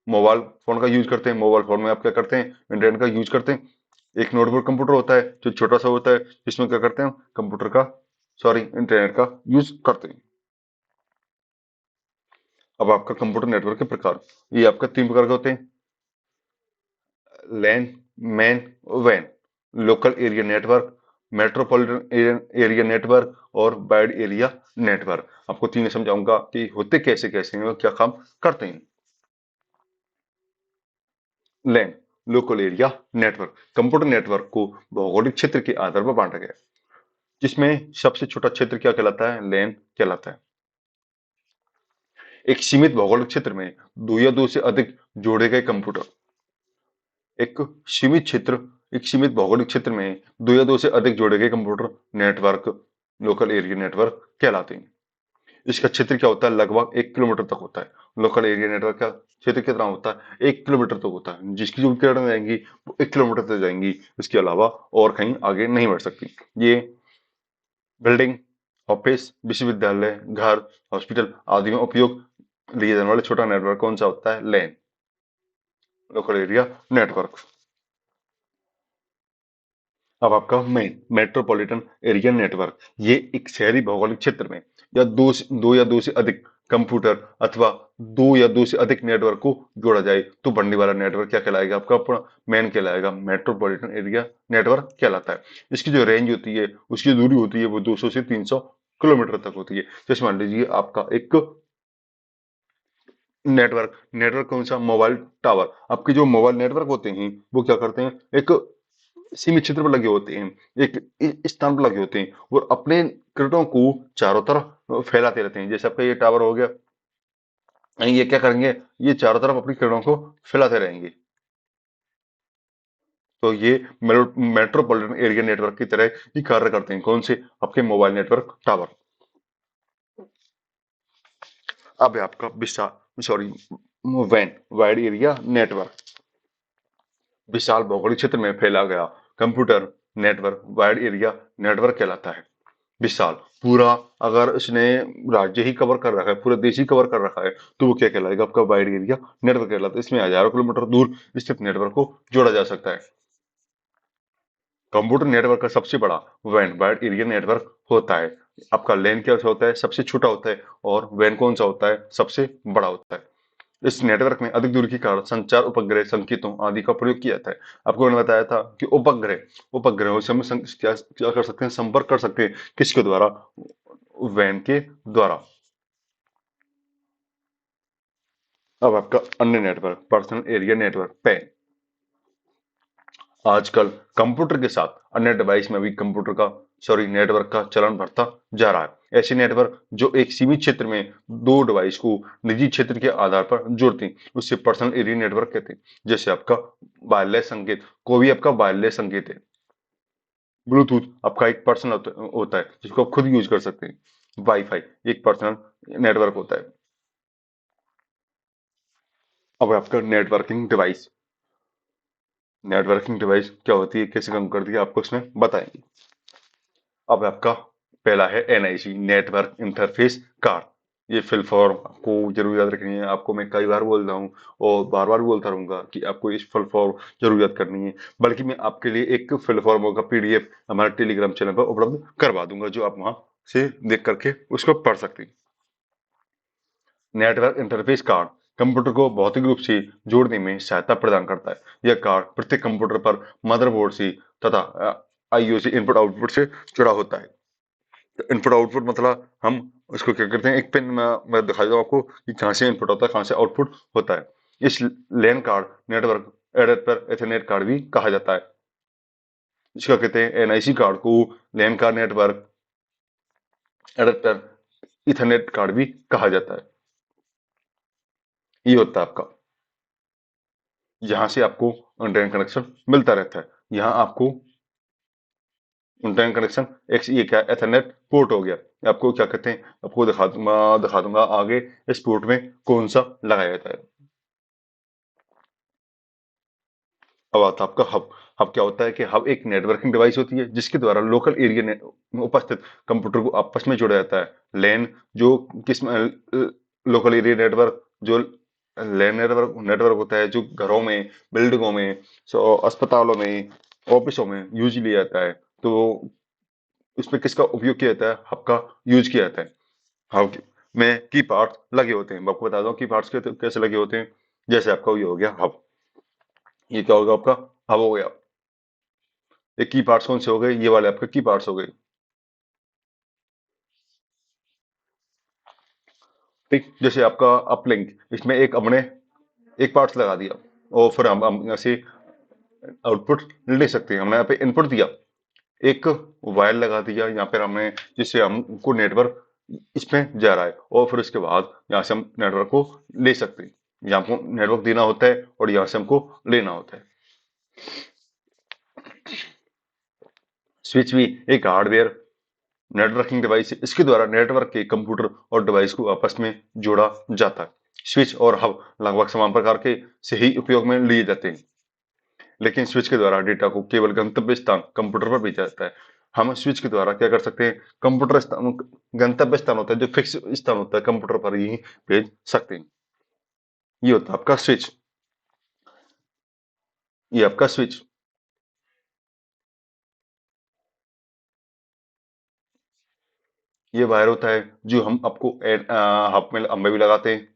मोबाइल फोन का यूज करते हैं। मोबाइल फोन में आप क्या करते हैं? इंटरनेट का यूज करते हैं। एक नोटबुक कंप्यूटर होता है जो छोटा सा होता है, जिसमें क्या करते हैं? कंप्यूटर का, सॉरी, इंटरनेट का यूज करते हैं। अब आपका कंप्यूटर नेटवर्क के प्रकार, ये आपका 3 प्रकार के होते हैं। लैन, मैन, वैन। Local area network, metropolitan area network और वाइड एरिया नेटवर्क। आपको तीनों समझाऊंगा कि होते कैसे कैसे हैं और क्या काम करते हैं। LAN, local area network. Computer network को भौगोलिक क्षेत्र के आधार पर बांटा गया है, जिसमें सबसे छोटा क्षेत्र क्या कहलाता है? लैन कहलाता है। एक सीमित भौगोलिक क्षेत्र में दो या दो से अधिक जोड़े गए कंप्यूटर। एक सीमित क्षेत्र, एक सीमित भौगोलिक क्षेत्र में दो या दो से अधिक जोड़े गए computer network local area network कहलाते हैं। इसका क्षेत्र क्या होता है? लगभग 1 किलोमीटर तक होता है। लोकल एरिया नेटवर्क का क्षेत्र कितना होता है? 1 किलोमीटर तक होता है। जिसकी जो किरण जाएंगी वो 1 किलोमीटर तक जाएंगी, इसके अलावा और कहीं आगे नहीं बढ़ सकती। ये बिल्डिंग, ऑफिस, विश्वविद्यालय, घर, हॉस्पिटल आदि में उपयोग लिए जाने वाले छोटा नेटवर्क कौन सा होता है? लैन, लोकल एरिया नेटवर्क। अब आपका मेन मेट्रोपॉलिटन एरिया नेटवर्क, ये एक शहरी भौगोलिक क्षेत्र में दो या दो से अधिक कंप्यूटर अथवा दो या दो से अधिक नेटवर्क को जोड़ा जाए तो बनने वाला नेटवर्क क्या कहलाएगा? आपका अपना मेन कहलाएगा, मेट्रोपॉलिटन एरिया नेटवर्क कहलाता है। इसकी जो रेंज होती है, उसकी दूरी होती है वो 200 से 300 किलोमीटर तक होती है। जैसे मान लीजिए आपका एक नेटवर्क नेटवर्क कौन सा? Mobile tower. आपके जो मोबाइल नेटवर्क होते हैं वो क्या करते हैं? एक सीमित क्षेत्र पर लगे होते हैं, एक स्थान पर लगे होते हैं और अपने किरणों को चारों तरफ फैलाते रहते हैं। जैसे आपका ये टावर हो गया, ये क्या करेंगे? ये चारों तरफ अपनी किरणों को फैलाते रहेंगे। तो ये मेट्रोपॉलिटन एरिया नेटवर्क की तरह ही कार्य करते हैं। कौन से? आपके मोबाइल नेटवर्क टावर। अब है आपका विशाल, सॉरी, वैन, वाइड एरिया नेटवर्क। विशाल भौगोलिक क्षेत्र में फैला गया computer network wide area network कहलाता है। विशाल, पूरा, अगर इसने राज्य ही कवर कर रखा है, पूरा देश ही कवर कर रखा है तो वो क्या कहलाएगा? आपका वाइड एरिया नेटवर्क कहलाता है। इसमें हजारों किलोमीटर दूर स्थित नेटवर्क को जोड़ा जा सकता है। कंप्यूटर नेटवर्क का सबसे बड़ा वैन वाइड एरिया नेटवर्क होता है। आपका लैन क्या होता है? सबसे छोटा होता है। और वैन कौन सा होता है? सबसे बड़ा होता है। इस नेटवर्क में अधिक दूरी के कारण संचार, उपग्रह संकेतों आदि का प्रयोग किया जाता है। आपको मैंने बताया था कि उपग्रहों से हम क्या क्या कर सकते हैं? संपर्क कर सकते हैं। किसके द्वारा? वैन के द्वारा। अब आपका अन्य network, personal area network, pan. आजकल कंप्यूटर के साथ अन्य डिवाइस में भी कंप्यूटर का सॉरी नेटवर्क का चलन बढ़ता जा रहा है। ऐसे नेटवर्क जो एक सीमित क्षेत्र में दो डिवाइस को निजी क्षेत्र के आधार पर जोड़ते हैं उससे पर्सनल एरिया नेटवर्क कहते हैं। जैसे आपका वायरलेस संकेत, कोई भी आपका वायरलेस संकेत है। ब्लूटूथ आपका एक पर्सनल होता है जिसको आप खुद यूज कर सकते हैं। वाईफाई एक पर्सनल नेटवर्क होता है। अब आपका नेटवर्किंग डिवाइस क्या होती है, कैसे काम करती है, आपको इसमें बताएंगे। अब आपका पहला है एनआईसी, नेटवर्क इंटरफेस कार्ड। ये फिल फॉर्म आपको जरूर याद रखनी है। आपको मैं कई बार बोल रहा हूँ और बार बार बोलता रहूंगा कि आपको इस फिल फॉर्म जरूर याद करनी है। बल्कि मैं आपके लिए एक फिल फॉर्म का पीडीएफ हमारे टेलीग्राम चैनल पर उपलब्ध करवा दूंगा, जो आप वहां से देख करके उसको पढ़ सकते हैं। नेटवर्क इंटरफेस कार्ड कंप्यूटर को भौतिक रूप से जोड़ने में सहायता प्रदान करता है। यह कार्ड प्रत्येक कंप्यूटर पर मदरबोर्ड से तथा आईओ से इनपुट आउटपुट से जुड़ा होता है। इनपुट आउटपुट मतलब हम उसको क्या करते हैं, एक पेन मैं दिखा दूँ आपको कि कहाँ से इनपुट होता है, कहाँ से आउटपुट होता है। इस LAN card network adapter ethernet card भी कहा जाता है। इसका कहते हैं एनआईसी कार्ड को LAN card network adapter ethernet card भी कहा जाता है। ये होता है आपका, यहाँ से आपको इंटरनेट कनेक्शन मिलता रहता है। यहाँ आपको इंटरनेट कनेक्शन एक ये क्या एथरनेट पोर्ट हो गया। आपको क्या कहते हैं, आपको दिखा दूंगा आगे इस पोर्ट में कौन सा लगाया जाता है। अब आता है आपका हब। हब क्या होता है कि हब एक नेटवर्किंग डिवाइस होती है जिसके द्वारा लोकल एरिया में उपस्थित कंप्यूटर को आपस में जोड़ा जाता है। लैन जो किस लोकल एरिया नेटवर्क जो लैन नेटवर्क होता है जो घरों में, बिल्डिंगों में, अस्पतालों में, ऑफिसों में यूज लिया जाता है। तो उसमें किसका उपयोग किया जाता है, हब का यूज किया जाता है। हब में की पार्ट्स लगे होते हैं। मैं आपको बता दूं की पार्ट्स कैसे लगे होते हैं। जैसे आपका ये हो गया हब, ये क्या होगा आपका हब हो गया। ये की पार्ट्स कौन से हो गए, ये वाले आपके की पार्ट्स हो गए। ठीक, जैसे आपका अपलिंक, इसमें एक हमने एक पार्ट्स लगा दिया और फिर हम यहाँ से आउटपुट ले सकते हैं। हमने यहाँ पे इनपुट दिया, एक वायर लगा दिया यहाँ पर हमने, जिससे हमको नेटवर्क इसमें जा रहा है और फिर उसके बाद यहाँ से हम नेटवर्क को ले सकते हैं। यहाँ हमको नेटवर्क देना होता है और यहाँ से हमको लेना होता है। स्विच भी एक हार्डवेयर नेटवर्किंग डिवाइस है। इसके द्वारा नेटवर्क के कंप्यूटर और डिवाइस को आपस में जोड़ा जाता है। स्विच और हब लगभग समान प्रकार के से ही उपयोग में लिए जाते हैं, लेकिन स्विच के द्वारा डेटा को केवल गंतव्य स्थान कंप्यूटर पर भेजा जाता है। हम स्विच के द्वारा क्या कर सकते हैं, कंप्यूटर स्थान, गंतव्य स्थान होता है जो फिक्स स्थान होता है कंप्यूटर पर ही भेज सकते हैं। ये होता है आपका स्विच। ये आपका स्विच, ये वायर होता है जो हम आपको हब में हम में भी लगाते हैं,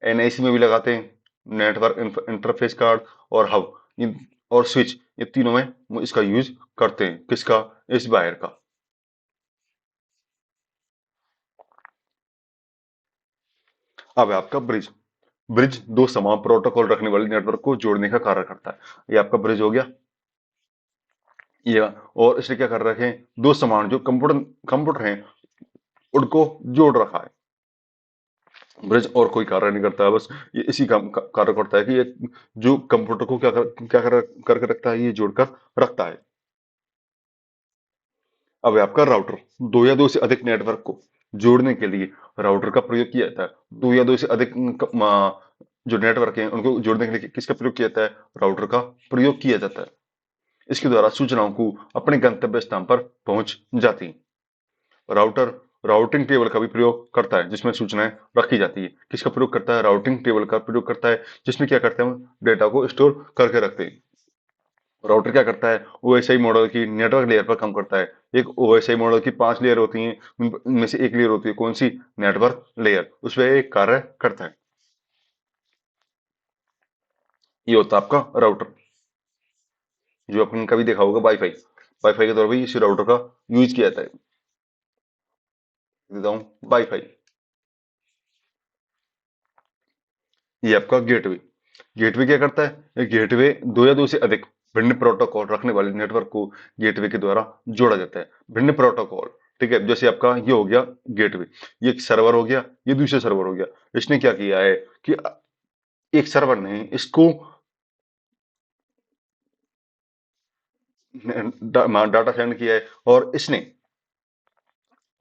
एनआईसी में भी लगाते हैं। नेटवर्क इंटरफेस कार्ड और हब इन और स्विच, ये तीनों में इसका यूज करते हैं। किसका, इस वायर का। अब है आपका ब्रिज। ब्रिज दो समान प्रोटोकॉल रखने वाले नेटवर्क को जोड़ने का कार्य करता है। ये आपका ब्रिज हो गया। ये और इसने क्या कर रखे हैं, दो समान जो कंप्यूटर कंप्यूटर हैं उनको जोड़ रखा है। ब्रिज और कोई कार्य नहीं करता है, बस ये इसी कार्य करता है कि ये जो कंप्यूटर को करके रखता है, ये जोड़कर रखता है। अब है आपका राउटर। दो या दो से अधिक नेटवर्क को जोड़ने के लिए राउटर का प्रयोग किया जाता है। दो या दो से अधिक जो नेटवर्क हैं उनको जोड़ने के लिए किसका प्रयोग किया जाता है, राउटर का प्रयोग किया जाता है। इसके द्वारा सूचनाओं को अपने गंतव्य स्थान पर पहुंच जाती है। राउटर राउटिंग टेबल का भी प्रयोग करता है जिसमें सूचनाएं रखी जाती है। किसका प्रयोग करता है, राउटिंग टेबल का प्रयोग करता है, जिसमें क्या करते हैं हम डेटा को स्टोर करके रखते हैं। राउटर क्या करता है, ओएसआई मॉडल की नेटवर्क लेयर पर काम करता है। एक ओएसआई मॉडल की 5 लेयर होती हैं, उनमें से एक लेयर होती है कौन सी, नेटवर्क लेयर, उस पर एक कार्य करता है। ये होता है आपका राउटर। जो आपने कभी देखा होगा वाईफाई, वाईफाई के तौर पर इसी राउटर का यूज किया जाता है। देता हूँ वाईफाई। ये आपका गेटवे। गेटवे क्या करता है, गेटवे दो या दो से अधिक भिन्न प्रोटोकॉल रखने वाले नेटवर्क को गेटवे के द्वारा जोड़ा जाता है। भिन्न प्रोटोकॉल, ठीक है, जैसे आपका ये हो गया गेटवे, ये एक सर्वर हो गया, ये दूसरा सर्वर हो गया। इसने क्या किया है कि एक सर्वर ने इसको डाटा सेंड किया है और इसने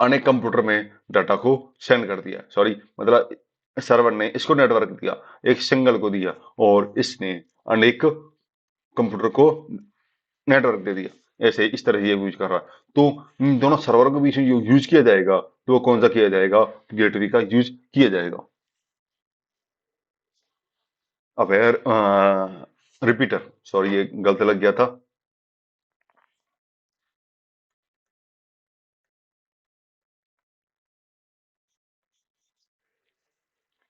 अनेक कंप्यूटर में डाटा को सेंड कर दिया, सॉरी मतलब सर्वर ने इसको नेटवर्क दिया, एक सिंगल को दिया और इसने अनेक कंप्यूटर को नेटवर्क दे दिया। ऐसे इस तरह ये यूज कर रहा है। तो इन दोनों सर्वर के बीच में जो यूज किया जाएगा तो वो कौन सा किया जाएगा, गेटवे का यूज किया जाएगा। अब यार रिपीटर, सॉरी ये गलत लग गया था।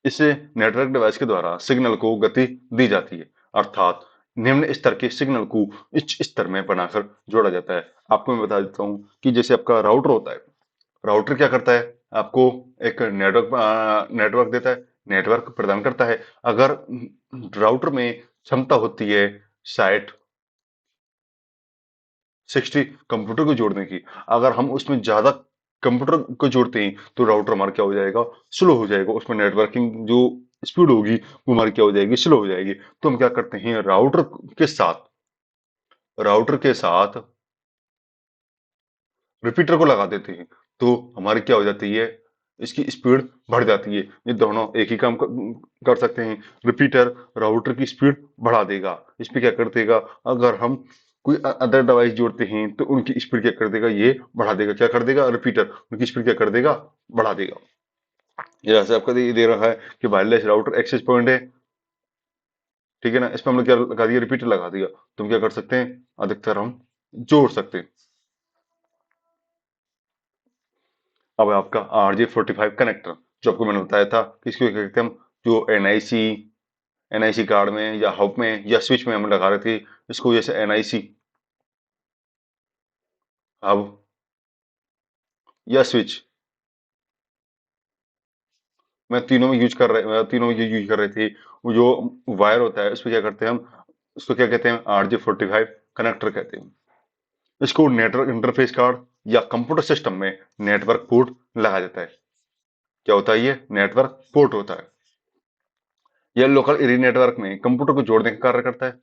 इससे नेटवर्क डिवाइस के द्वारा सिग्नल को गति दी जाती है, अर्थात निम्न स्तर के सिग्नल को उच्च स्तर में बनाकर जोड़ा जाता है। आपको मैं बता देता हूँ कि जैसे आपका राउटर होता है, राउटर क्या करता है, आपको एक नेटवर्क देता है, नेटवर्क प्रदान करता है। अगर राउटर में क्षमता होती है 60 कंप्यूटर को जोड़ने की, अगर हम उसमें ज्यादा कंप्यूटर को जोड़ते हैं तो राउटर हमारा क्या हो जाएगा, स्लो हो जाएगा, उसमें नेटवर्किंग जो स्पीड होगी वो हमारी क्या हो जाएगी, स्लो हो जाएगी। तो हम क्या करते हैं, राउटर के साथ रिपीटर को लगा देते हैं, तो हमारी क्या हो जाती है, इसकी स्पीड बढ़ जाती है। ये दोनों एक ही काम कर सकते हैं। रिपीटर राउटर की स्पीड बढ़ा देगा, इस पे क्या कर देगा, अगर हम कोई अदर डिवाइस जोड़ते हैं तो उनकी स्पीड क्या कर देगा, ये बढ़ा देगा। क्या कर देगा, रिपीटर उनकी स्पीड क्या कर देगा, बढ़ा देगा। ये जैसे आपका दे रहा है कि वायरलेस राउटर एक्सेस पॉइंट है, ठीक है ना, इसमें हमने क्या लगा दिया, रिपीटर लगा दिया। तुम क्या कर सकते हैं, अधिकतर हम जोड़ सकते हैं। अब आपका RJ45 कनेक्टर, जो आपको मैंने बताया था कि इसको क्या कहते हैं हम, जो एनआईसी कार्ड में या हब में या स्विच में हम लगा रहे थे, इसको जैसे एनआईसी हब या स्विच में तीनों में यूज कर रहे थे। वो जो वायर होता है उस पर क्या करते हैं हम, उसको क्या कहते हैं, RJ45 कनेक्टर कहते हैं। इसको नेटवर्क इंटरफेस कार्ड या कंप्यूटर सिस्टम में नेटवर्क पोर्ट लगाया जाता है। क्या होता है, ये नेटवर्क पोर्ट होता है। यह लोकल एरिया नेटवर्क में कंप्यूटर को जोड़ने का कार्य करता है।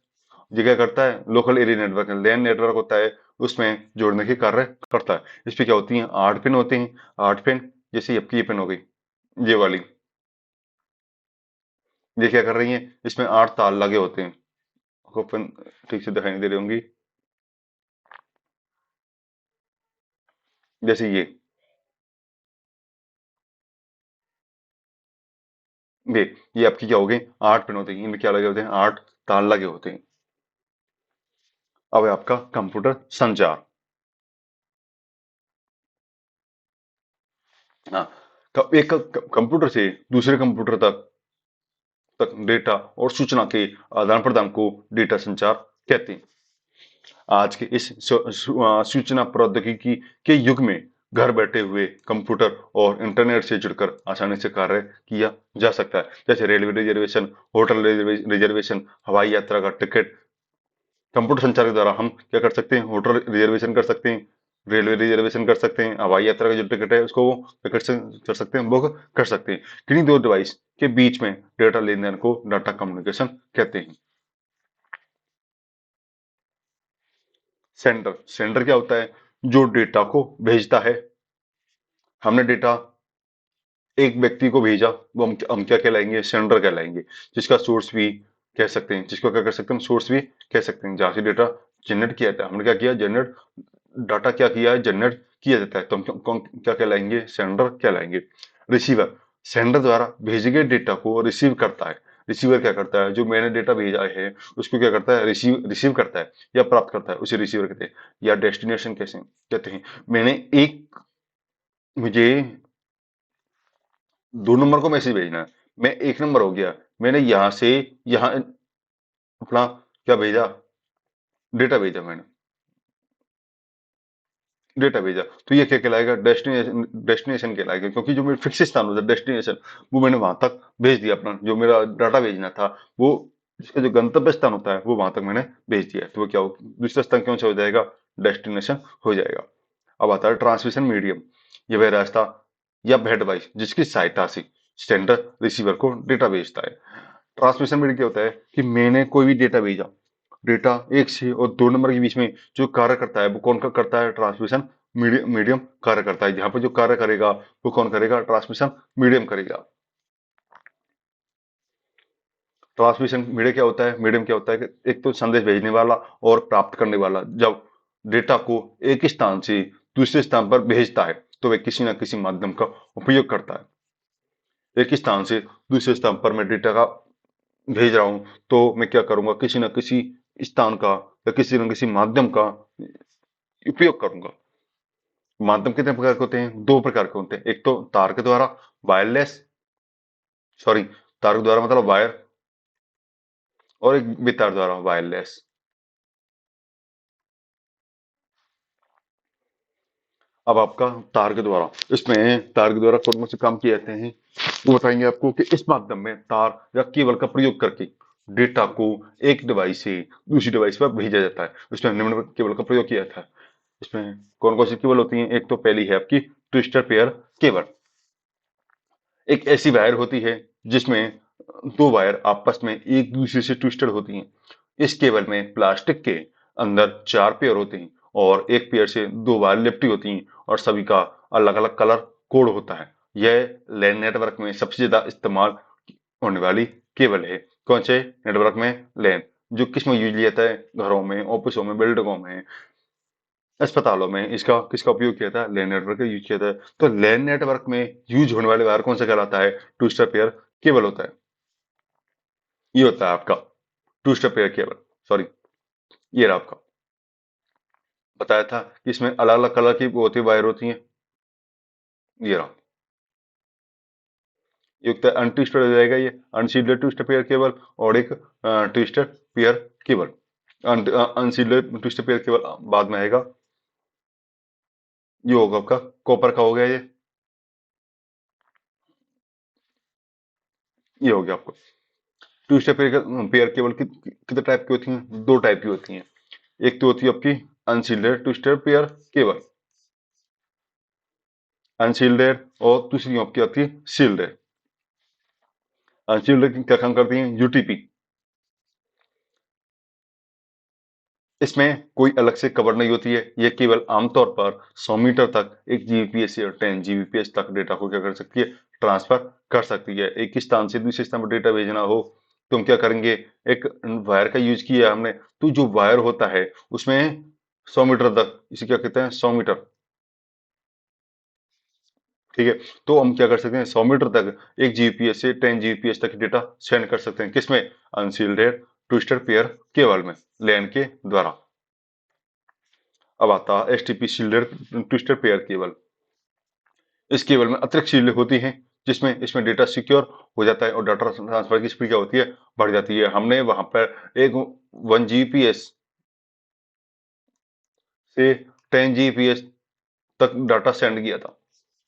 ये क्या करता है, local area network LAN network होता है, उसमें जोड़ने के कार्य करता है। इस पे क्या होती है, 8 पिन होते हैं। 8 पिन, जैसे आपकी ये पिन हो गई, ये वाली, ये क्या कर रही है, इसमें 8 तार लगे होते हैं। आपको पिन ठीक से दिखाई नहीं दे रही होंगी, जैसे ये ये आपकी क्या हो गई, 8 पिन होते हैं, इनमें क्या लगे होते हैं, 8 तार लगे होते हैं। अब है आपका कंप्यूटर संचार। हाँ, एक कंप्यूटर से दूसरे कंप्यूटर तक डेटा और सूचना के आदान प्रदान को डेटा संचार कहते हैं। आज के इस सूचना प्रौद्योगिकी के युग में घर बैठे हुए कंप्यूटर और इंटरनेट से जुड़कर आसानी से कार्य किया जा सकता है। जैसे रेलवे रिजर्वेशन, होटल रिजर्वेशन, हवाई यात्रा का टिकट, कंप्यूटर संचार के द्वारा हम क्या कर सकते हैं, होटल रिजर्वेशन कर सकते हैं, रेलवे रिजर्वेशन कर सकते हैं, हवाई यात्रा का जो टिकट है उसको क्या कर सकते हैं, बुक कर सकते हैं। किन्हीं दो डिवाइस के बीच में डेटा लेन देन को डाटा कम्युनिकेशन कहते हैं। सेंडर, सेंडर क्या होता है, जो डेटा को भेजता है। हमने डेटा एक व्यक्ति को भेजा, वो हम क्या कहलाएंगे, सेंडर कहलाएंगे। जिसका सोर्स भी कह सकते हैं, जिसको क्या कर सकते हैं, सोर्स भी कह सकते हैं, जहां से डेटा जनरेट किया जाता है। हमने क्या किया, जनरेट डाटा क्या किया है, जनरेट किया जाता है, तो हम कौन क्या कहलाएंगे, सेंडर कहलाएंगे। रिसीवर, सेंडर द्वारा भेजे गए डेटा को रिसीव करता है। रिसीवर क्या करता है, जो मैंने डेटा भेजा है उसको क्या करता है, रिसीव रिसीव करता है या प्राप्त करता है, उसे रिसीवर कहते हैं। या डेस्टिनेशन कैसे कहते हैं, मैंने एक मुझे 2 नंबर को मैसेज भेजना है, मैं 1 नंबर हो गया, मैंने यहाँ से यहाँ अपना क्या भेजा, डेटा भेजा, मैंने डेटा भेजा, तो ये क्या कहलाएगा, डेस्टिनेशन, डेस्टिनेशन कहलाएगा। क्योंकि जो मेरा फिक्स स्थान होता है डेस्टिनेशन, वो मैंने वहां तक भेज दिया, अपना जो मेरा डाटा भेजना था वो जिसका जो गंतव्य स्थान होता है वो वहां तक मैंने भेज दिया है, तो वो क्या हो, दूसरा स्थान कौन सा हो जाएगा, डेस्टिनेशन हो जाएगा। अब आता है ट्रांसमिशन मीडियम। ये वह रास्ता या वह डिवाइस जिसकी सहायता से सेंडर रिसीवर को डेटा भेजता है। ट्रांसमिशन मीडियम क्या होता है कि मैंने कोई भी डेटा भेजा, डेटा एक से और दो नंबर के बीच में जो कार्य करता है वो कौन का करता है, ट्रांसमिशन मीडियम मीडियम कार्य करता है। यहाँ पे जो कार्य करेगा वो कौन करेगा, ट्रांसमिशन मीडियम करेगा। ट्रांसमिशन मीडियम क्या होता है, मीडियम क्या होता है कि एक तो संदेश भेजने वाला और प्राप्त करने वाला जब डेटा को एक स्थान से दूसरे स्थान पर भेजता है तो वह किसी न किसी माध्यम का उपयोग करता है। एक स्थान से दूसरे स्थान पर मैं डेटा का भेज रहा हूं तो मैं क्या करूंगा, किसी न किसी स्थान का या किसी न किसी माध्यम का उपयोग करूंगा। माध्यम कितने प्रकार के होते हैं, दो प्रकार के होते हैं, एक तो तार के द्वारा वायरलेस, सॉरी, तार के द्वारा मतलब वायर, और एक बेतार द्वारा वायरलेस। अब आपका तार के द्वारा, इसमें तार के द्वारा कौन कौन से काम किए जाते हैं वो बताएंगे आपको कि इस माध्यम में तार या केबल का प्रयोग करके डेटा को एक डिवाइस से दूसरी डिवाइस पर भेजा जाता है। इसमें निम्न केबल का प्रयोग किया जाता है। इसमें कौन कौन सी केबल होती है, एक तो पहली है आपकी ट्विस्टर पेयर केबल। एक ऐसी वायर होती है जिसमें दो वायर आपस में एक दूसरे से ट्विस्टेड होती हैं। इस केबल में प्लास्टिक के अंदर चार पेयर होते हैं और एक पेयर से दो वायर लिपटी होती हैं और सभी का अलग अलग कलर कोड होता है। यह लैन नेटवर्क में सबसे ज्यादा इस्तेमाल होने वाली केबल है। कौन से नेटवर्क में, लैन, जो किस में यूज लिया जाता है, घरों में, ऑफिसों में, बिल्डिंगों में, अस्पतालों में इसका किसका उपयोग किया था, लैन नेटवर्क का यूज किया था। तो लैन नेटवर्क में यूज होने वाले वायर कौन सा कहलाता है, टू स्टेप पेयर केबल होता है। ये होता है आपका twisted pair cable, sorry, ये रहा आपका। बताया था कि इसमें अलग अलग कलर की वो होती है, वायर होती हैं। ये रहा, ये होता है अनट्विस्टेड हो जाएगा, ये unshielded twisted pair cable, और एक twisted pair cable. Unshielded twisted pair cable बाद में आएगा। ये होगा आपका कॉपर का हो गया, ये हो गया आपको। टू स्टेप पेयर केबल कितने टाइप की होती हैं, दो टाइप की होती हैं। एक तो होती है आपकी unshielded twisted pair cable, unshielded, और दूसरी आपकी आती है शील्डेड। अनशील्डेड क्या काम करती है, यूटीपी। इसमें कोई अलग से कवर नहीं होती है, ये केवल आमतौर पर 100 मीटर तक एक जीबीपीएस या 10 जीबीपीएस तक डेटा को क्या कर सकती है, ट्रांसफर कर सकती है। एक स्थान से दूसरे स्थान पर डेटा भेजना हो तो हम क्या करेंगे, एक वायर का यूज किया हमने, तो जो वायर होता है उसमें 100 मीटर तक, इसे क्या कहते हैं, 100 मीटर, ठीक है। तो हम क्या कर सकते हैं, 100 मीटर तक एक जीपीएस से 10 जीपीएस तक डेटा सेंड कर सकते हैं, किसमें, अनसील्डेड ट्विस्टर पेयर केबल में, लैन के द्वारा। अब आता है STP shielded twister pair cable. इस केबल में अतिरिक्त शील्ड होती हैं जिसमें इसमें डेटा सिक्योर हो जाता है और डाटा ट्रांसफर की स्पीड क्या होती है, बढ़ जाती है। हमने वहां पर एक 1 जीपीएस से 10 जीपीएस तक डाटा सेंड किया था,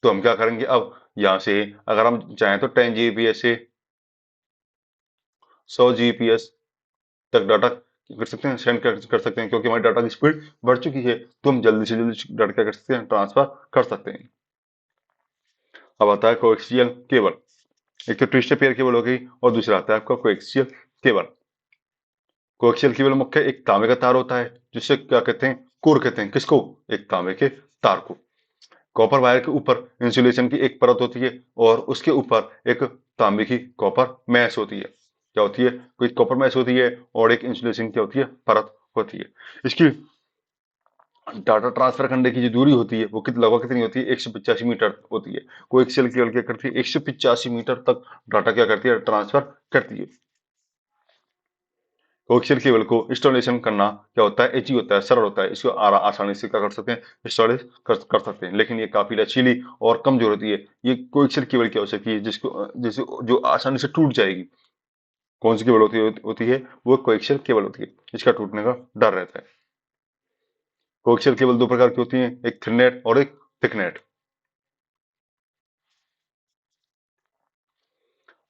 तो हम क्या करेंगे अब, यहाँ से अगर हम चाहें तो 10 जीपीएस से 100 जीपीएस तक डाटा कर सकते हैं, सेंड कर सकते हैं, क्योंकि हमारी डाटा की स्पीड बढ़ चुकी है तो हम जल्दी से जल्दी डाटा क्या कर सकते हैं, ट्रांसफर कर सकते हैं। अब आता है कोएक्सियल केबल। एक तो ट्विस्टेड पेयर केबल हो गई और दूसरा आता है आपका कोएक्सियल केबल। कोएक्सियल केबल मुख्य एक तांबे का तार होता है जिससे क्या कहते हैं, कोर कहते हैं, किसको, एक तांबे के तार को। कॉपर वायर के ऊपर इंसुलेशन की एक परत होती है और उसके ऊपर एक तांबे की कॉपर मैश होती है। क्या होती है, कोई कॉपर मैश होती है और एक इंसुलेशन क्या होती है, परत होती है। इसकी डाटा ट्रांसफर करने की जो दूरी होती है वो लगभग कितनी होती है, 185 मीटर होती है। कोएक्सियल केबल क्या करती है, 185 मीटर तक डाटा क्या करती है, ट्रांसफर करती है। कोएक्सियल केबल को इंस्टॉलेशन करना क्या होता है, इजी होता है, सरल होता है, इसको आसानी से क्या कर सकते हैं, इंस्टॉल कर सकते हैं। लेकिन ये काफी लचीली और कमजोर होती है। ये कोएक्सियल केबल क्या हो सकती है जिसको जो आसानी से टूट जाएगी। कौन सी केबल होती है, वो कोएक्सियल केबल होती है, इसका टूटने का डर रहता है। कोएक्सियल केबल दो प्रकार की होती है, एक थिन नेट और एक थिक नेट।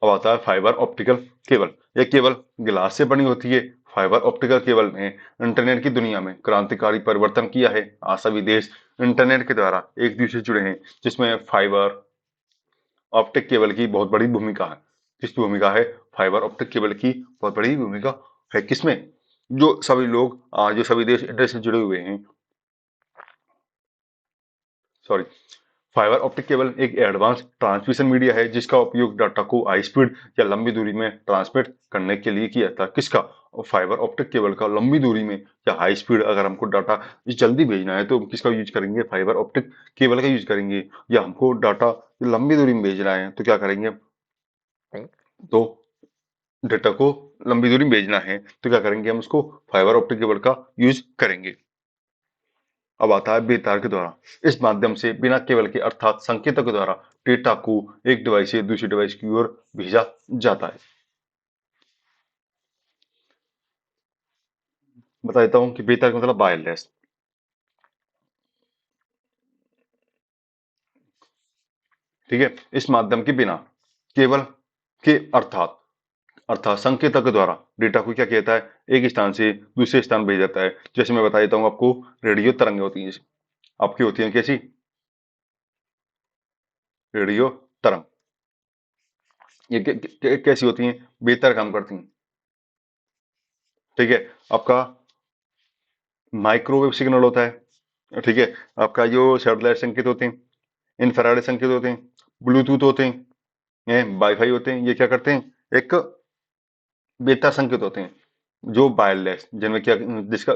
अब आता है फाइबर ऑप्टिकल केबल। यह केबल गिलास से बनी होती है। फाइबर ऑप्टिकल केबल ने इंटरनेट की दुनिया में क्रांतिकारी परिवर्तन किया है। आज सभी देश इंटरनेट के द्वारा एक दूसरे से जुड़े हैं, जिसमें फाइबर ऑप्टिक केबल की बहुत बड़ी भूमिका है। किसकी भूमिका है? फाइबर ऑप्टिक केबल की बहुत बड़ी भूमिका है। किसमें? जो सभी लोग जो सभी देश इंटरनेट से जुड़े हुए हैं, सॉरी, फाइबर ऑप्टिक केबल एक एडवांस ट्रांसमिशन मीडिया है जिसका उपयोग डाटा को हाई स्पीड या लंबी दूरी में ट्रांसमिट करने के लिए किया जाता है। किसका? फाइबर ऑप्टिक केबल का। लंबी दूरी में या हाई स्पीड अगर हमको डाटा जल्दी भेजना है तो हम किसका यूज करेंगे? फाइबर ऑप्टिक केबल का यूज करेंगे। या हमको डाटा लंबी दूरी में भेजना है तो क्या करेंगे? तो डाटा को लंबी दूरी में भेजना है तो क्या करेंगे? हम उसको फाइबर ऑप्टिक केबल का यूज करेंगे। अब आता है बेतार के द्वारा। इस माध्यम से बिना केबल के अर्थात संकेतों के द्वारा डेटा को एक डिवाइस से दूसरी डिवाइस की ओर भेजा जाता है। बता देता हूं कि बेतार का मतलब वायरलेस। ठीक है, इस माध्यम के बिना केबल के अर्थात अर्थात संकेतक के द्वारा डेटा को क्या कहता है? एक स्थान से दूसरे स्थान भेजा जाता है। जैसे मैं बता देता हूँ आपको, रेडियो तरंगें होती हैं। आपकी होती हैं कैसी? रेडियो तरंग। ये कैसी होती हैं? बेहतर काम करती हैं। ठीक है, आपका माइक्रोवेव सिग्नल होता है। ठीक है, आपका जो सैटेलाइट संकेत होते हैं, इंफ्रारेड संकेत होते हैं, ब्लूटूथ होते हैं, वाईफाई होते हैं, ये क्या करते हैं? एक बेहतर संकेत होते हैं जो वायरलेस, जिनमें क्या जिसका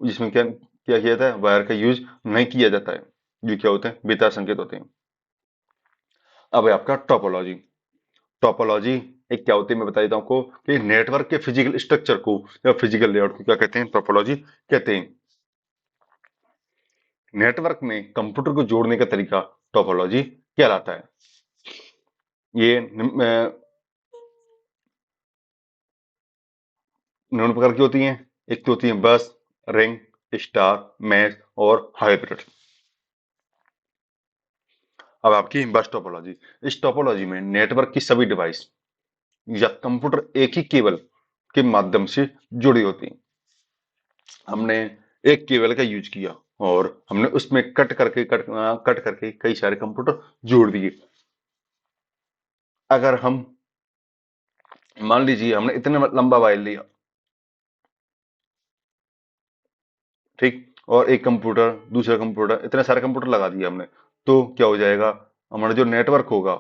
जिसमें क्या क्या किया जाता है? वायर का यूज नहीं किया जाता है। ये क्या होते हैं? बेहतर संकेत होते हैं। अब है आपका टोपोलॉजी। टोपोलॉजी एक क्या होती है, मैं बता देता हूँ आपको कि नेटवर्क के फिजिकल स्ट्रक्चर को या फिजिकल लेआउट को क्या कहते हैं? टोपोलॉजी कहते हैं। नेटवर्क में कंप्यूटर को जोड़ने का तरीका टोपोलॉजी कहलाता है। ये निम्न प्रकार की होती हैं। एक तो होती है बस, रिंग, स्टार, मैश और हाइब्रिड। अब आपकी बस टोपोलॉजी। इस टोपोलॉजी में नेटवर्क की सभी डिवाइस या कंप्यूटर एक ही केबल के माध्यम से जुड़ी होती हैं। हमने एक केबल का यूज किया और हमने उसमें कट करके कई सारे कंप्यूटर जोड़ दिए। अगर हम मान लीजिए हमने इतने लंबा वायर लिया, ठीक, और एक कंप्यूटर दूसरा कंप्यूटर, इतने सारे कंप्यूटर लगा दिए हमने, तो क्या हो जाएगा? हमारा जो नेटवर्क होगा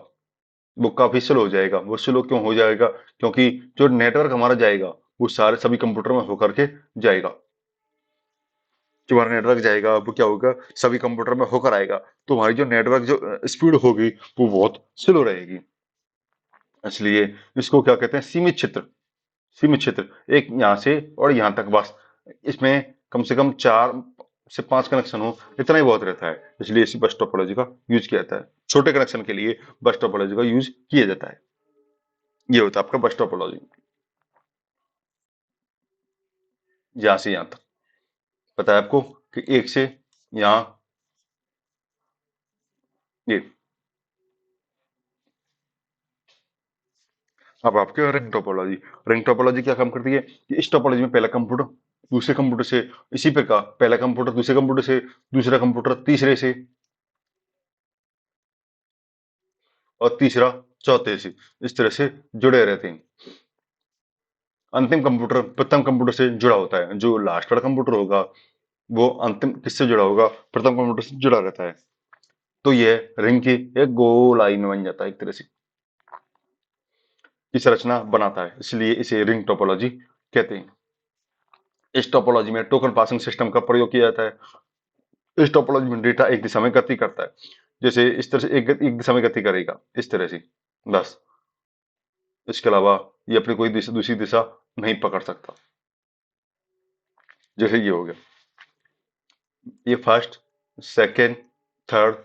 वो काफी स्लो हो जाएगा। वो स्लो क्यों हो जाएगा? क्योंकि जो नेटवर्क हमारा जाएगा वो सारे सभी कंप्यूटर में होकर के जाएगा। जो हमारा नेटवर्क जाएगा वो क्या होगा? सभी कंप्यूटर में होकर आएगा। तो हमारी जो नेटवर्क जो स्पीड होगी वो बहुत स्लो रहेगी। इसलिए इसको क्या कहते हैं? सीमित क्षेत्र। सीमित क्षेत्र, एक यहाँ से और यहाँ तक बस। इसमें कम से कम 4 से 5 कनेक्शन हो, इतना ही बहुत रहता है। इसलिए इसी बस टोपोलॉजी का यूज किया जाता है। छोटे कनेक्शन के लिए बस टोपोलॉजी का यूज किया जाता है। ये होता है आपका बस टोपोलॉजी। यहाँ से यहाँ तक पता है आपको कि एक से यहाँ ये। अब आपके रिंग टोपोलॉजी। रिंग टोपोलॉजी क्या काम करती है कि इस टोपोलॉजी में पहला कंप्यूटर दूसरे कंप्यूटर से, इसी प्रकार पहला कंप्यूटर दूसरे कंप्यूटर से, दूसरा कंप्यूटर तीसरे से और तीसरा चौथे से, इस तरह से जुड़े रहते हैं। अंतिम कंप्यूटर प्रथम कंप्यूटर से जुड़ा होता है। जो लास्ट वाला कंप्यूटर होगा वो अंतिम किससे जुड़ा होगा? प्रथम कंप्यूटर से जुड़ा रहता है। तो यह रिंग की एक गोल लाइन बन जाता है, एक तरह से की संरचना बनाता है। इसलिए इसे रिंग टोपोलॉजी कहते हैं। इस टोपोलॉजी में टोकन पासिंग सिस्टम का प्रयोग किया जाता है। इस टोपोलॉजी में डेटा एक दिशा में गति करता है। जैसे इस तरह से एक दिशा में गति करेगा, इस तरह से, बस। इसके अलावा ये अपनी कोई दूसरी दिशा नहीं पकड़ सकता। जैसे ये हो गया, ये first, second, third,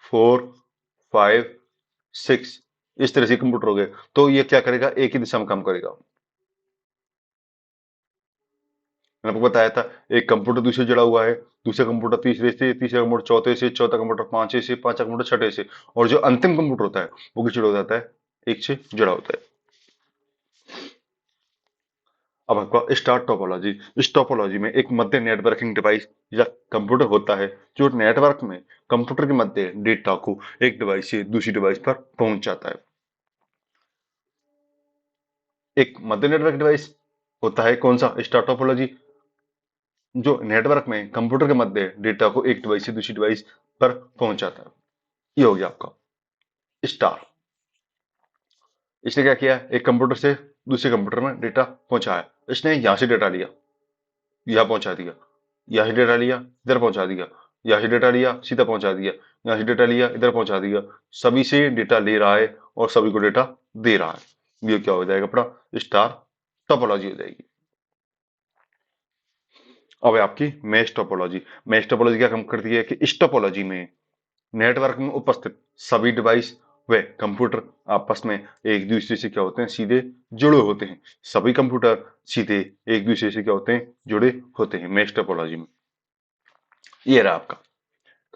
four, five, six, इस तरह से कंप्यूटर हो गए। तो ये क्या करेगा? एक ही दिशा में काम करेगा। मैंने आपको बताया था एक कंप्यूटर दूसरे जुड़ा हुआ है, दूसरा कंप्यूटर तीसरे से, तीसरा कंप्यूटर चौथे से, चौथा कंप्यूटर पांचवे से, पांचवा कंप्यूटर छठे से, और जो अंतिम कंप्यूटर होता है वो किस जुड़ा हो जाता है? एक से जुड़ा होता है। अब आपका स्टार टोपोलॉजी। इस टोपोलॉजी में एक मध्य नेटवर्किंग डिवाइस या कंप्यूटर होता है जो नेटवर्क में कंप्यूटर के मध्य डेटा को एक डिवाइस से दूसरी डिवाइस पर पहुंचाता है। एक मध्य नेटवर्क डिवाइस होता है कौन सा? स्टार टोपोलॉजी, जो नेटवर्क में कंप्यूटर के मध्य डेटा को एक डिवाइस से दूसरी डिवाइस पर पहुंचाता है। ये हो गया आपका स्टार। इसने क्या किया? एक कंप्यूटर से दूसरे कंप्यूटर में डेटा पहुंचाया। इसने यहां से डेटा लिया, यहां पहुंचा दिया, यहाँ से डेटा लिया, इधर पहुंचा दिया, यहाँ से डेटा लिया, सीधा पहुंचा दिया, यहाँ से डेटा लिया, इधर पहुंचा दिया। सभी से डेटा ले रहा है और सभी को डेटा दे रहा है। ये क्या हो जाएगा? अपना स्टार टोपोलॉजी हो जाएगी। अब है आपकी मैश टोपोलॉजी। मैश टोपोलॉजी क्या काम करती है कि इस टोपोलॉजी में नेटवर्क में उपस्थित सभी डिवाइस व कंप्यूटर आपस में एक दूसरे से क्या होते हैं? सीधे जुड़े होते हैं। सभी कंप्यूटर सीधे एक दूसरे से क्या होते हैं? जुड़े होते हैं मैश टोपोलॉजी में। ये रहा आपका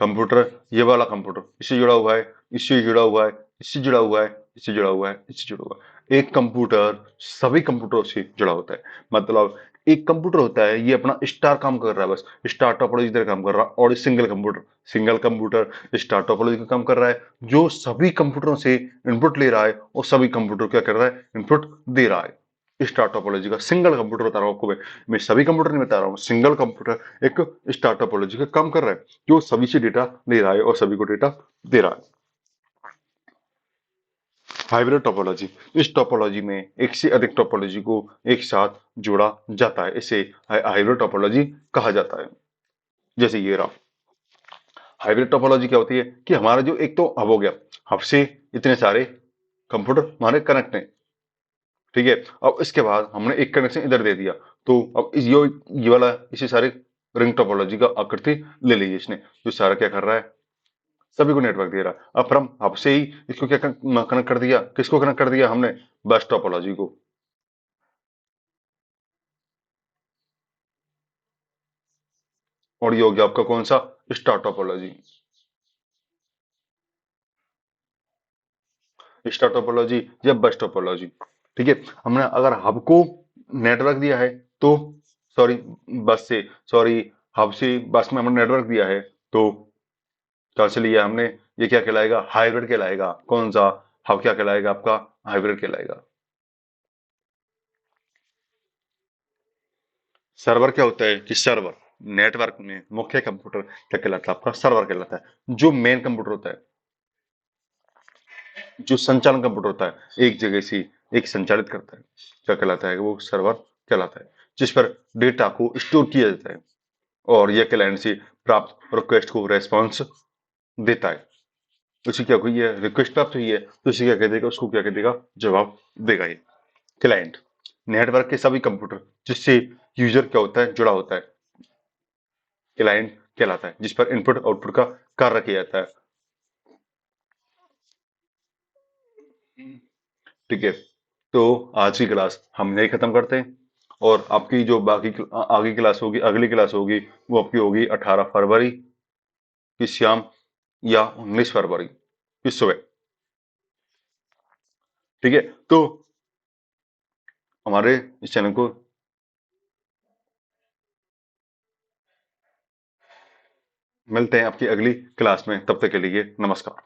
कंप्यूटर, ये वाला कंप्यूटर इससे जुड़ा हुआ है, इससे जुड़ा हुआ है, इससे जुड़ा हुआ है, इससे जुड़ा हुआ है, इससे जुड़ा हुआ है। एक कंप्यूटर सभी कंप्यूटरों से जुड़ा होता है। मतलब एक कंप्यूटर होता है, ये अपना स्टार काम कर रहा है, बस स्टार टोपोलॉजी तरह काम कर रहा है। और सिंगल कंप्यूटर स्टार टोपोलॉजी का काम कर रहा है, जो सभी कंप्यूटरों से इनपुट ले रहा है और सभी कंप्यूटर क्या कर रहा है? इनपुट दे रहा है। स्टार टोपोलॉजी का सिंगल कंप्यूटर बता रहा हूं आपको मैं सभी कंप्यूटर नहीं बता रहा हूँ। सिंगल कंप्यूटर एक स्टार टोपोलॉजी का काम कर रहा है, जो सभी से डेटा ले रहा है और सभी को डेटा दे रहा है। Hybrid topology. इस टोपोलॉजी में एक से अधिक टोपोलॉजी को एक साथ जोड़ा जाता है, इसे हाइब्रिड टोपोलॉजी कहा जाता है। जैसे ये रहा हाइब्रिड टोपोलॉजी। क्या होती है कि हमारा जो एक तो हब हो गया, हब से इतने सारे कंप्यूटर हमारे कनेक्ट हैं, ठीक है। अब इसके बाद हमने एक कनेक्शन इधर दे दिया, तो अब ये वाला इसी सारे रिंग टोपोलॉजी का आकृति ले ली इसने, जो सारा क्या कर रहा है? सभी को नेटवर्क दे रहा है। अब हम आपसे ही इसको क्या कनेक्ट कर दिया? किसको कनेक्ट कर दिया हमने? बस टोपोलॉजी को। और ये हो गया आपका कौन सा? Star topology. स्टार टोपोलॉजी या बस टोपोलॉजी, ठीक है। हमने अगर हब को नेटवर्क दिया है तो सॉरी बस से सॉरी हब से बस में हमने नेटवर्क दिया है, तो कहां से लिया हमने? ये क्या कहलाएगा? हाइब्रिड कहलाएगा। कौन सा? हब क्या कहलाएगा आपका? हाइब्रिड कहलाएगा। सर्वर क्या होता है कि सर्वर नेटवर्क में मुख्य कंप्यूटर क्या कहलाता है? आपका सर्वर कहलाता है। जो मेन कंप्यूटर होता है, जो संचालन कंप्यूटर होता है, एक जगह से एक संचालित करता है, क्या कहलाता है? वो सर्वर कहलाता है। जिस पर डेटा को स्टोर किया जाता है और यह क्लाइंट से प्राप्त रिक्वेस्ट को रेस्पॉन्स देता है। उसे क्या हुई है? रिक्वेस्ट प्राप्त हुई है, तो उसे क्या कह देगा? उसको क्या कह देगा? जवाब देगा ये क्लाइंट। नेटवर्क के सभी कंप्यूटर जिससे यूजर क्या होता है? जुड़ा होता है, क्लाइंट कहलाता है, जिस पर इनपुट आउटपुट का कार्य किया जाता है। ठीक है, तो आज की क्लास हम यही खत्म करते हैं। और आपकी जो बाकी आगे क्लास होगी, अगली क्लास होगी, वो आपकी होगी 18 फरवरी की शाम या 19 फरवरी की सुबह। ठीक है, तो हमारे इस चैनल को मिलते हैं आपकी अगली क्लास में। तब तक के लिए नमस्कार।